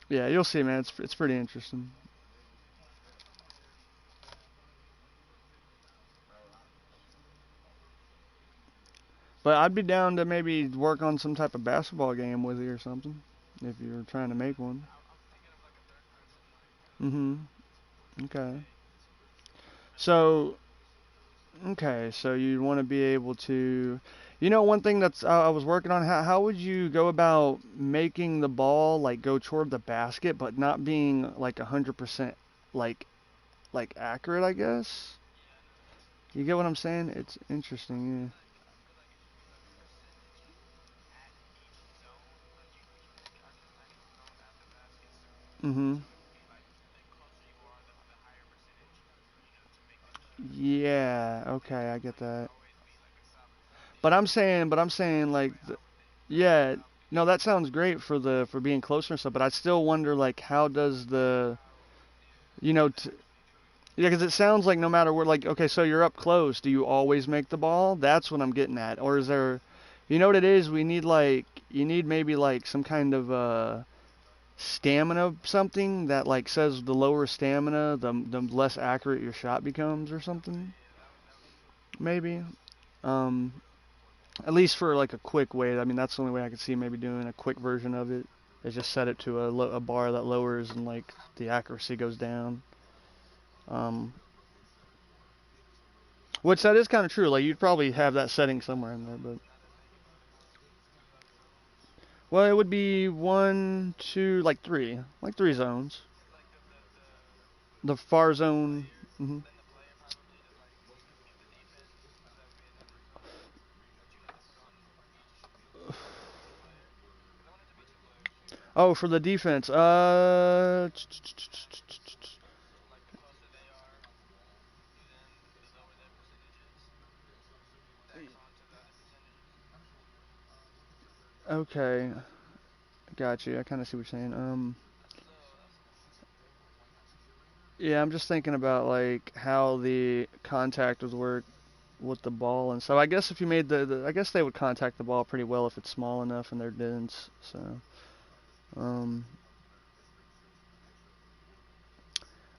Yeah, you'll see, man. It's pretty interesting. But I'd be down to maybe work on some type of basketball game with you or something, if you're trying to make one. Mhm. Okay. So, okay, so you want to be able to, one thing that's I was working on. How would you go about making the ball like go toward the basket, but not being like 100% like accurate? I guess. You get what I'm saying? It's interesting. Yeah. Mhm. Yeah. Okay, I get that. But I'm saying like, yeah, no, that sounds great for the for being closer and stuff. But I still wonder like, how does the, you know, yeah, because it sounds like no matter where, like, okay, so you're up close. Do you always make the ball? That's what I'm getting at. Or is there, you know what it is? We need like, you need maybe like some kind of stamina something that like says the lower stamina, the less accurate your shot becomes or something. Maybe. Um, At least for like a quick way. I mean, that's the only way I could see maybe doing a quick version of it. Is just set it to a bar that lowers and like the accuracy goes down. Um, which that is kind of true. Like you'd probably have that setting somewhere in there, but well, it would be one, two, like three zones. The far zone. Hmm. Oh, for the defense. Okay, got you. I kind of see what you're saying. Yeah, I'm just thinking about like how the contact would work with the ball, and so I guess if you made I guess they would contact the ball pretty well if it's small enough and they're dense. So, um,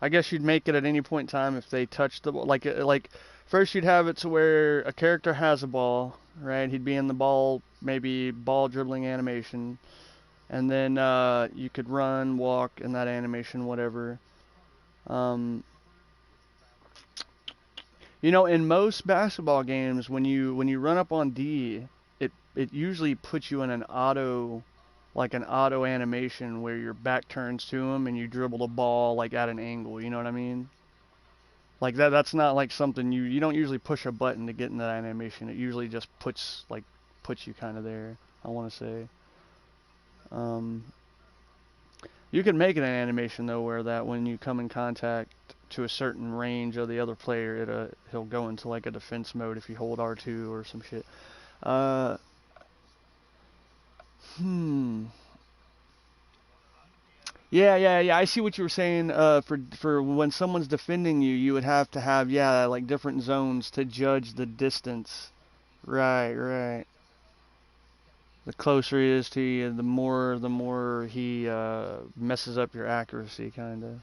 I guess you'd make it at any point in time if they touch the ball. Like first you'd have it to where a character has a ball, right? He'd be in the ball, maybe ball dribbling animation, and then you could run, walk in that animation, whatever. Um, in most basketball games, when you run up on D, it usually puts you in an auto animation where your back turns to him and you dribble the ball like at an angle. You know what I mean? Like that's not like something you don't usually push a button to get in that animation. It usually just puts you kind of there. I want to say. Um, you can make it an animation though where that when you come in contact to a certain range of the other player, he'll go into like a defense mode if you hold R2 or some shit. Uh, hmm. Yeah, yeah, yeah. I see what you were saying. For when someone's defending you, you would have to have, yeah, like different zones to judge the distance. Right, right. The closer he is to you, the more he messes up your accuracy, kind of.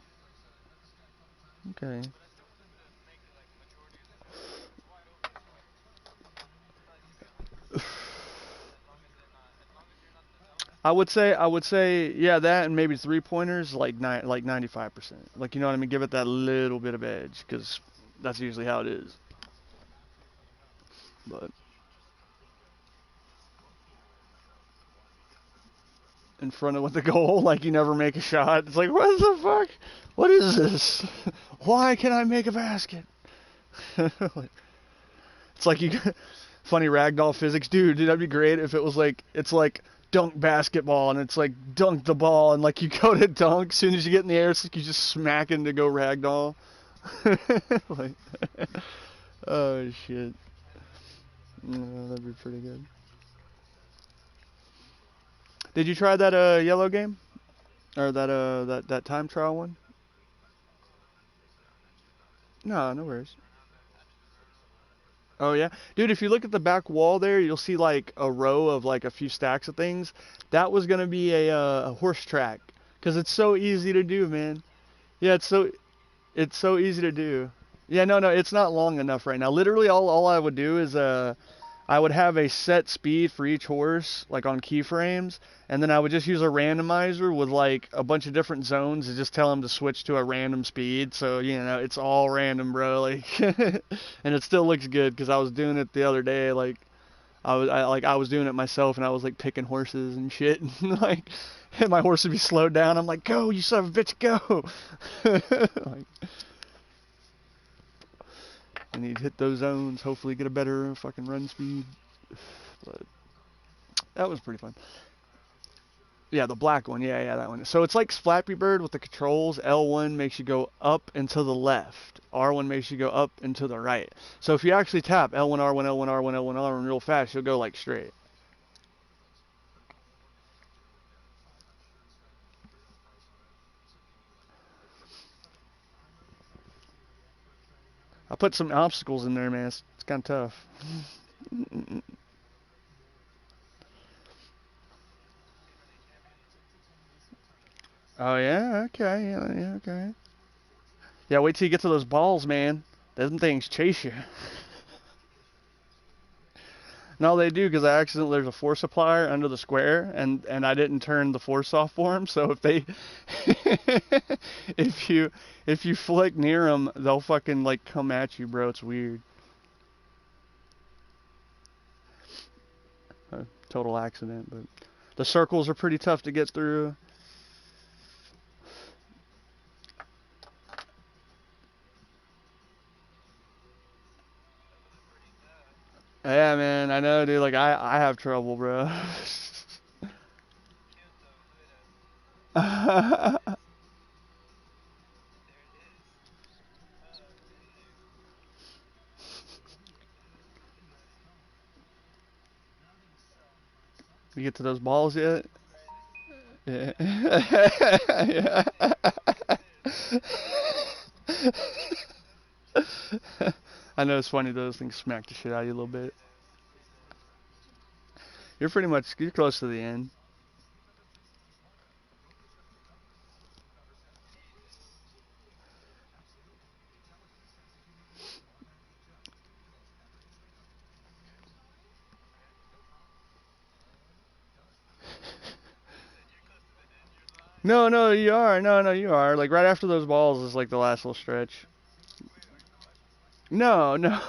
Okay. I would say, yeah, that and maybe three pointers, like 95%. Like you know what I mean? Give it that little bit of edge, because that's usually how it is. But in front of the goal, like you never make a shot. It's like, what the fuck? What is this? Why can I make a basket? It's like you funny ragdoll physics, dude. That'd be great if it was like it's like dunk basketball and it's like dunk the ball and like you go to dunk as soon as you get in the air, it's like you just smacking to go ragdoll. Like, oh shit, that'd be pretty good. Did you try that yellow game or that time trial one? No, no worries. Oh yeah, dude. If you look at the back wall there, you'll see like a row of like a few stacks of things. That was gonna be a horse track, cause it's so easy to do, man. Yeah, it's so easy to do. Yeah, no, it's not long enough right now. Literally, all I would do is I would have a set speed for each horse, like on keyframes, and then I would just use a randomizer with like a bunch of different zones and just tell them to switch to a random speed. So, it's all random, bro. Like, and it still looks good because I was doing it the other day. Like, I was doing it myself, and I was like picking horses and shit, and like, and my horse would be slowed down. I'm like, go, you son of a bitch, go. Like, and he'd hit those zones, hopefully get a better fucking run speed. But that was pretty fun. Yeah, the black one. Yeah, that one. So it's like Flappy Bird with the controls. L1 makes you go up and to the left. R1 makes you go up and to the right. So if you actually tap L1, R1, L1, R1, L1, R1 real fast, you'll go like straight. I put some obstacles in there, man. It's kind of tough. Oh yeah, okay, yeah, okay. Yeah, wait till you get to those balls, man. Them things chase you. No, they do because I accidentally there's a force applier under the square and I didn't turn the force off for them. So if they if you flick near them, they'll fucking like come at you, bro. It's weird. Total accident, but the circles are pretty tough to get through. Yeah, man, I know, dude. Like I have trouble, bro. You get to those balls yet? Yeah. Yeah. I know it's funny those things smack the shit out of you a little bit. You're close to the end. No, you are. No, you are. Like right after those balls is like the last little stretch. No, no.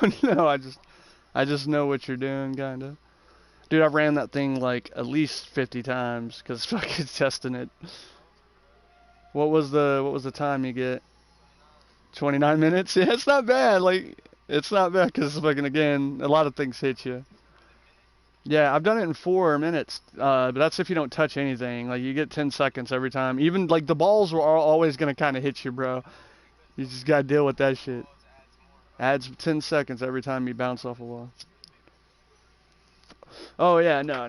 I just know what you're doing, kinda. Dude, I've ran that thing like at least 50 times because fucking testing it. What was the time you get? 29 minutes? Yeah, it's not bad. Like it's not bad because fucking again, a lot of things hit you. Yeah, I've done it in 4 minutes, but that's if you don't touch anything. Like you get 10 seconds every time. Even like the balls are always gonna kind of hit you, bro. You just gotta deal with that shit. Adds 10 seconds every time you bounce off a wall. Oh yeah, no.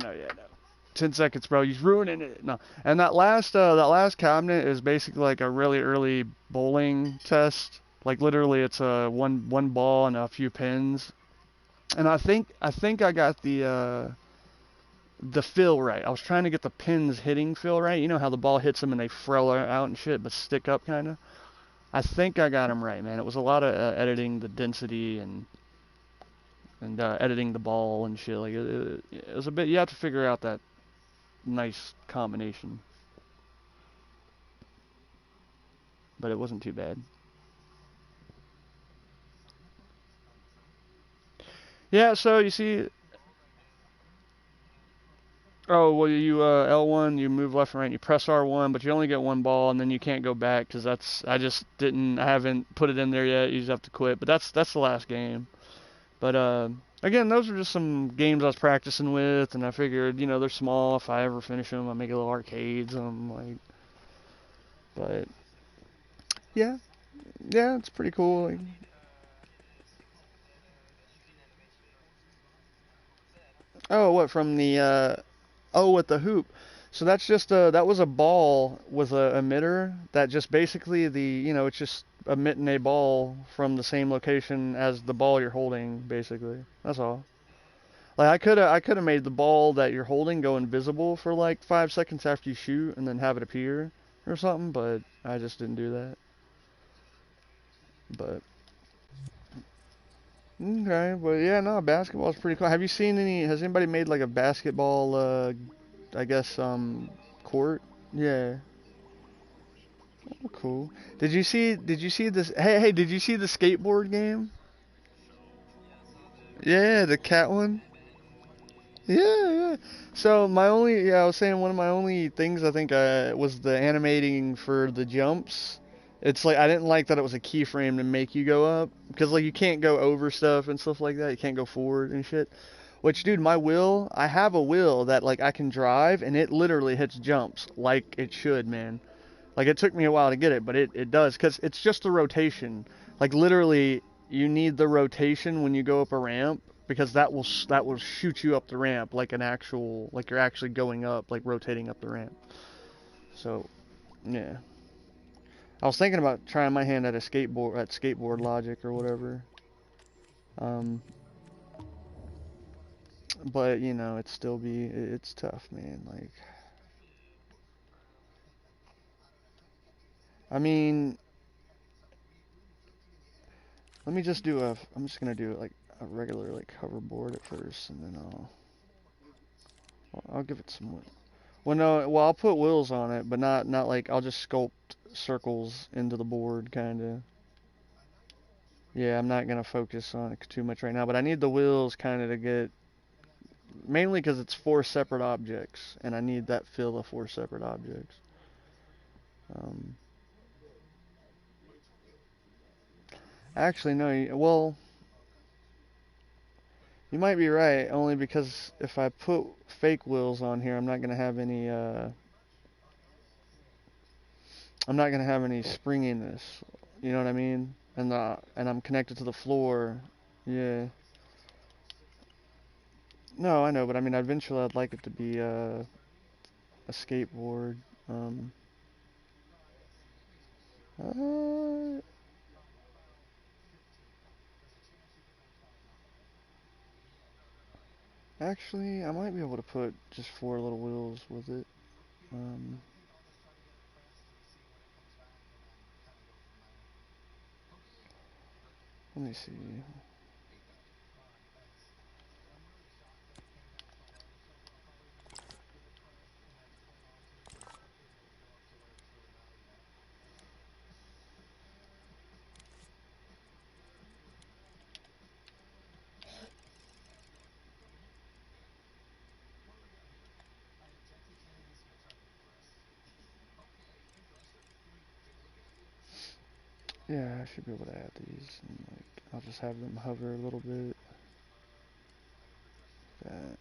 10 seconds, bro. You're ruining it. No. And that last cabinet is basically like a really early bowling test. Like literally, it's a one ball and a few pins. And I think I got the feel right. I was trying to get the pins hitting feel right. You know how the ball hits them and they frill out and shit, but stick up kind of. I think I got them right, man. It was a lot of editing the density and editing the ball and shit. Like it was a bit. You have to figure out that nice combination, but it wasn't too bad. Yeah. So you see, Oh, well, you L1, you move left and right, you press R1, but you only get one ball, and then you can't go back because I just didn't, I haven't put it in there yet. You just have to quit. But that's the last game. But again, those are just some games I was practicing with, and I figured, they're small. If I ever finish them, I make a little arcades. Like, but yeah, yeah, it's pretty cool. Like, oh, what from the oh, with the hoop. So that's just that was a ball with a emitter that just basically it's just emitting a ball from the same location as the ball you're holding, basically. That's all. Like I could have made the ball that you're holding go invisible for like 5 seconds after you shoot and then have it appear or something, but I just didn't do that. But okay, but yeah, no, basketball's pretty cool. Have you seen any? Has anybody made like a basketball? I guess court. Yeah. Oh, cool. Did you see this? Hey, did you see the skateboard game? Yeah, the cat one. Yeah, yeah. So I was saying one of my only things I think was the animating for the jumps. It's like I didn't like that it was a keyframe to make you go up because like you can't go over stuff and stuff like that. You can't go forward and shit. Which, dude, I have a wheel that like I can drive and it literally hits jumps like it should, man. Like it took me a while to get it, but it does because it's just the rotation. Like literally, you need the rotation when you go up a ramp because that will shoot you up the ramp like an actual like you're actually going up like rotating up the ramp. So yeah, I was thinking about trying my hand at skateboard logic or whatever. Um, but it's tough, man. Like I mean, let me just I'm just gonna do like a regular like hoverboard at first, and then I'll give it some. Well, no, well I'll put wheels on it, but not like I'll just sculpt circles into the board, kind of. Yeah, I'm not gonna focus on it too much right now, but I need the wheels kind of to get mainly because it's four separate objects, and I need that feel of four separate objects. Um, Actually, no. Well, you might be right. Only because if I put fake wheels on here, I'm not gonna have any. I'm not gonna have any springiness. You know what I mean? And I'm connected to the floor. Yeah. No, I know, but I mean, eventually I'd like it to be a skateboard. Um, uh, Actually, I might be able to put just four little wheels with it. Um, Let me see. Yeah, I should be able to add these. And, like, I'll just have them hover a little bit. That.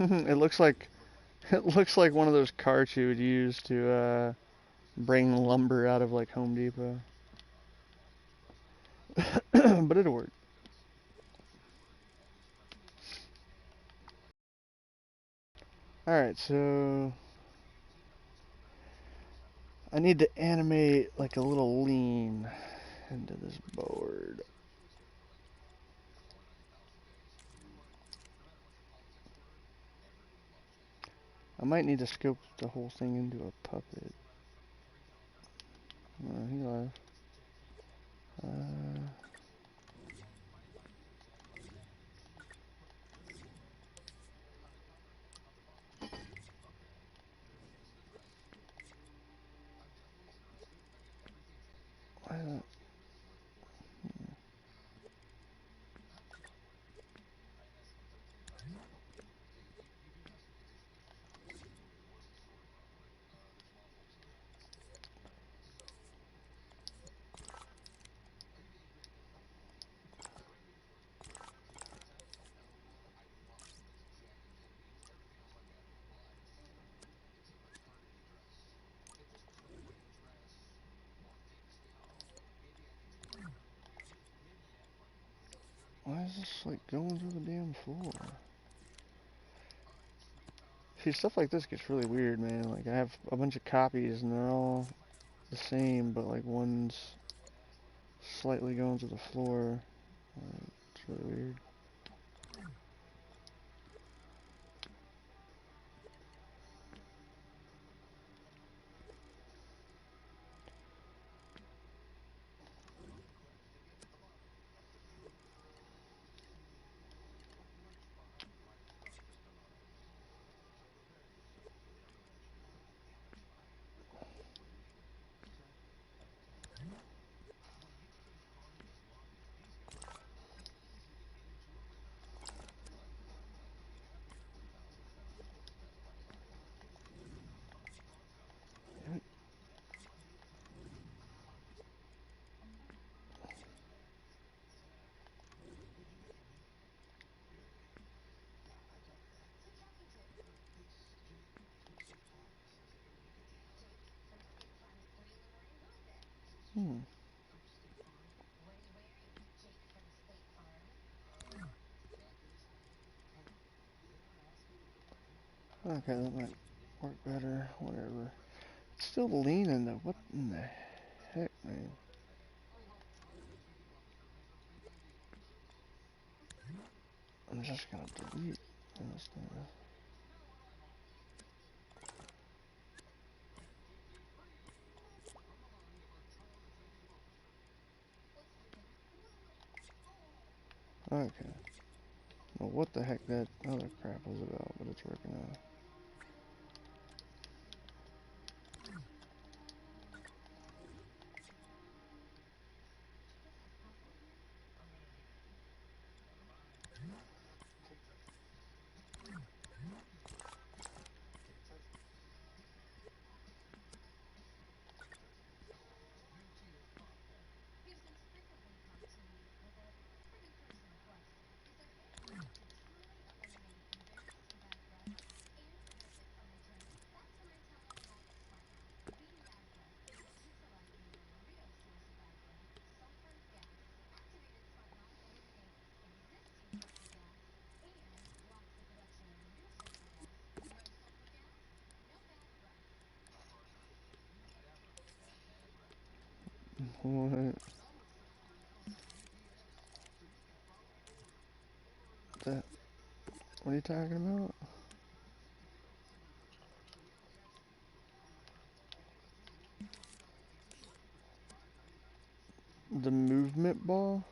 It looks like it looks like one of those carts you would use to bring lumber out of like Home Depot. But it'll work. All right, so I need to animate like a little lean into this board. I might need to scope the whole thing into a puppet. He left. Why not? Why is this like going through the damn floor? See, stuff like this gets really weird, man. Like I have a bunch of copies and they're all the same, but like one's slightly going to the floor. It's really weird. Hmm. Okay, that might work better. Whatever. It's still leaning though. What in the heck, man? I'm just gonna delete this thing. Okay. Well, what the heck that other crap was about, but it's working out. What? That? What are you talking about? The movement ball?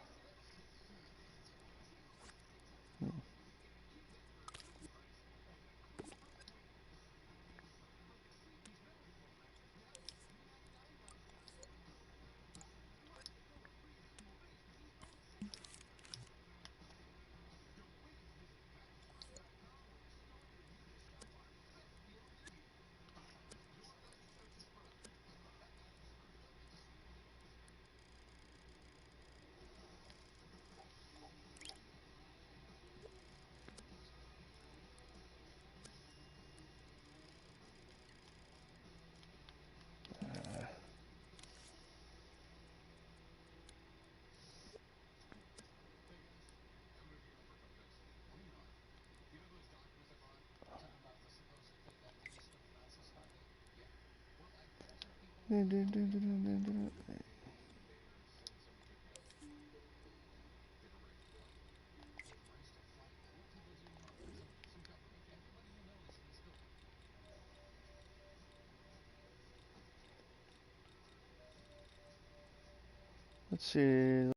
Let's see.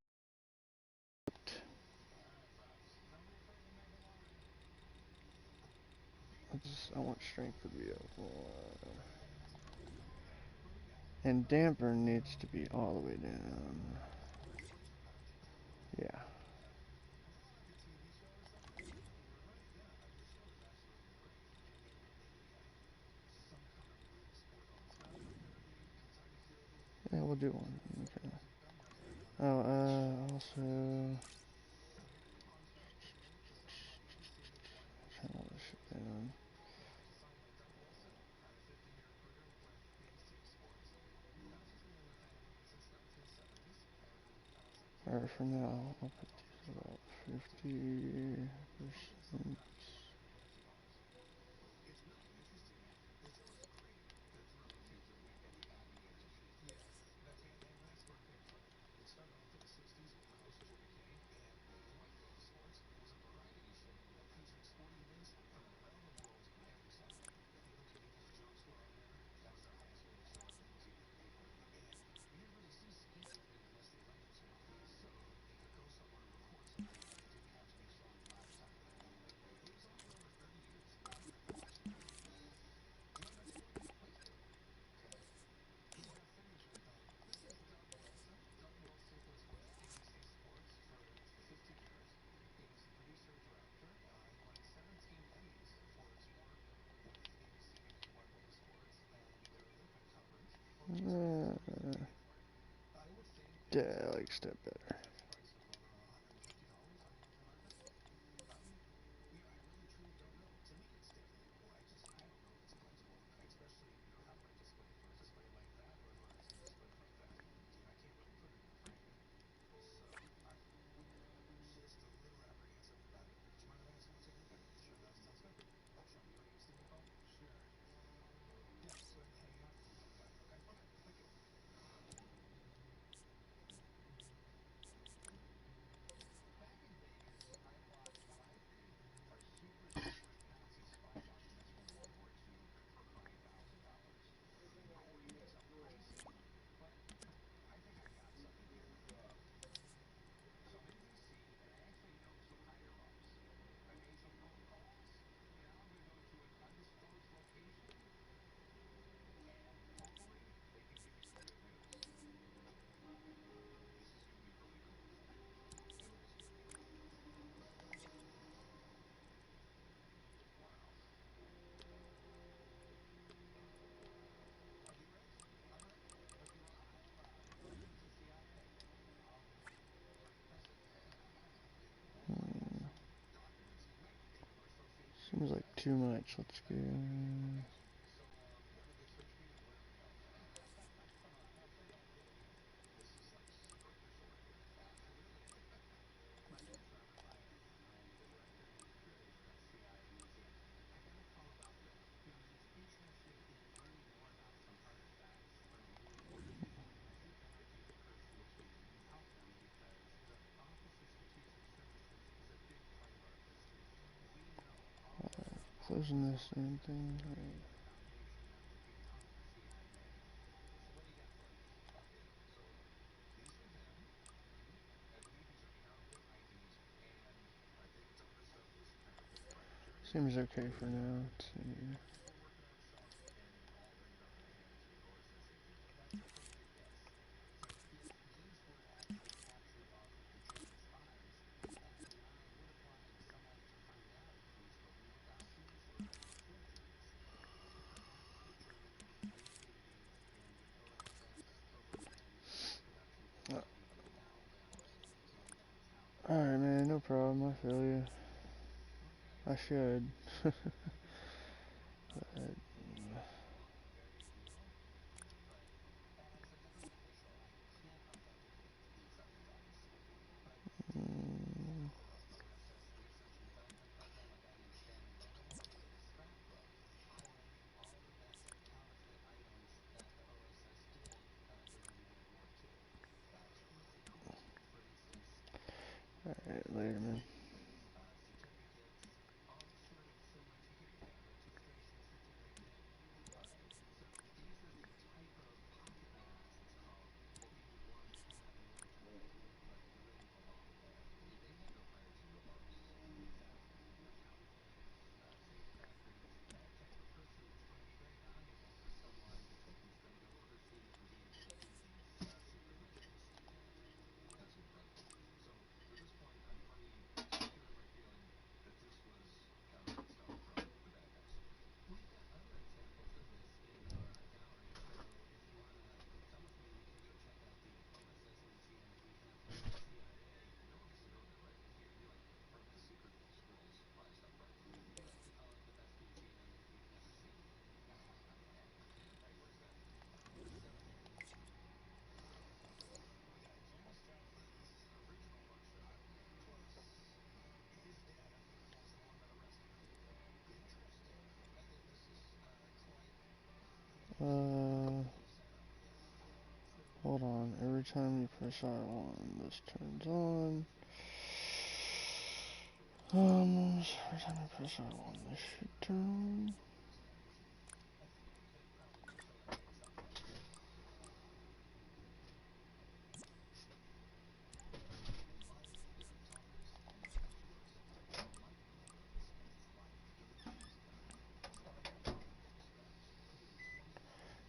I want strength to be a 1. And damper needs to be all the way down. Yeah. Yeah, we'll do 1. Okay. Oh, also... Turn all this shit down. Alright, for now, I'll put these about 50%. Yeah, like step better. Seems like too much. Let's go. Closing this damn thing. Right. Seems okay for now. Let's see. Alright, man, no problem. I feel you. I should. But, mm, Alright, later, man. hold on. Every time you press R1, this turns on. Every time I press R1, this should turn on.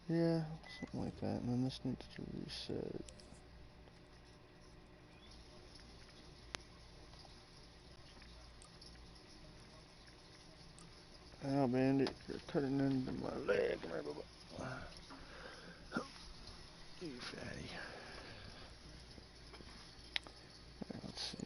Yeah, something like that. And then this needs to reset. Oh, Bandit, you're cutting into my leg. You fatty. Right, let's see.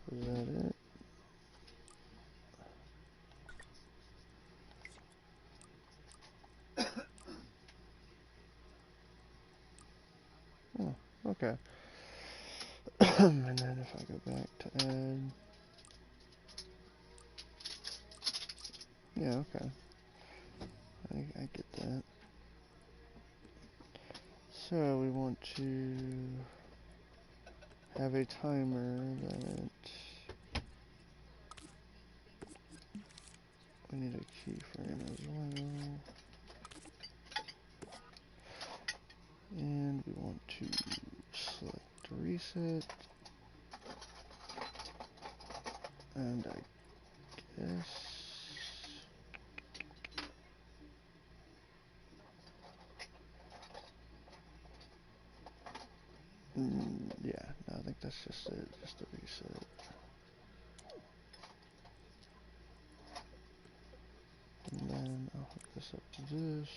Is that it? Oh, okay. And then if I go back to add, yeah, okay, I get that. So we want to have a timer that we need a keyframe as well, and we want to select reset, and I guess. Yeah, no, I think that's just it, just a reset. And then I'll hook this up to this.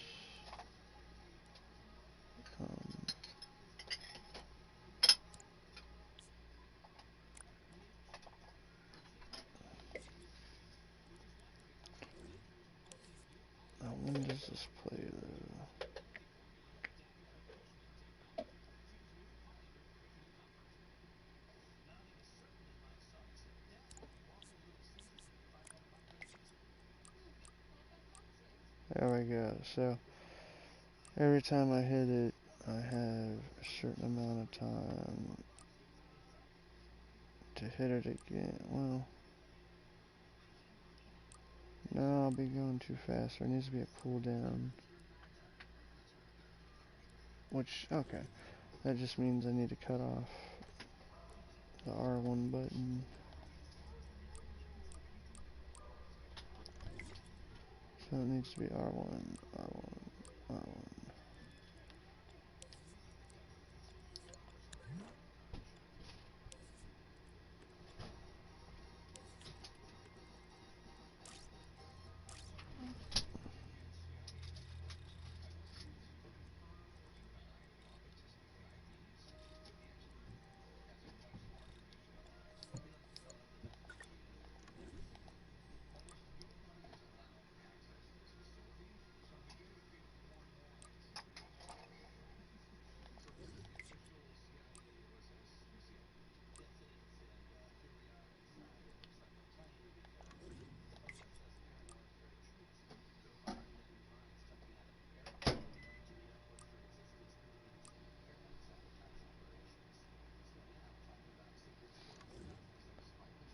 Now when does this play though? There we go. So every time I hit it, I have a certain amount of time to hit it again. Well, no, I'll be going too fast. There needs to be a cooldown. Which, okay. That just means I need to cut off the R1 button. So it needs to be R1, R1, R1.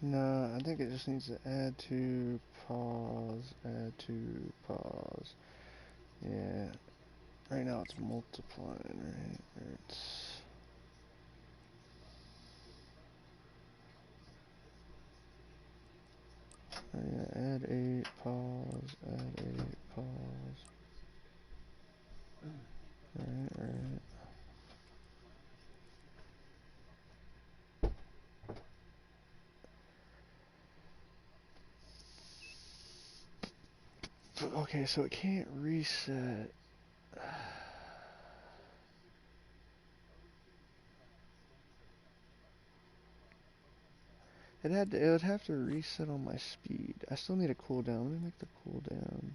No, I think it just needs to add to pause, add to pause. Yeah, right now it's multiplying, right? Or it's, yeah, add 8, pause, add 8, pause. Right. So, okay, so it can't reset. It would have to reset on my speed. I still need a cooldown. Let me make the cooldown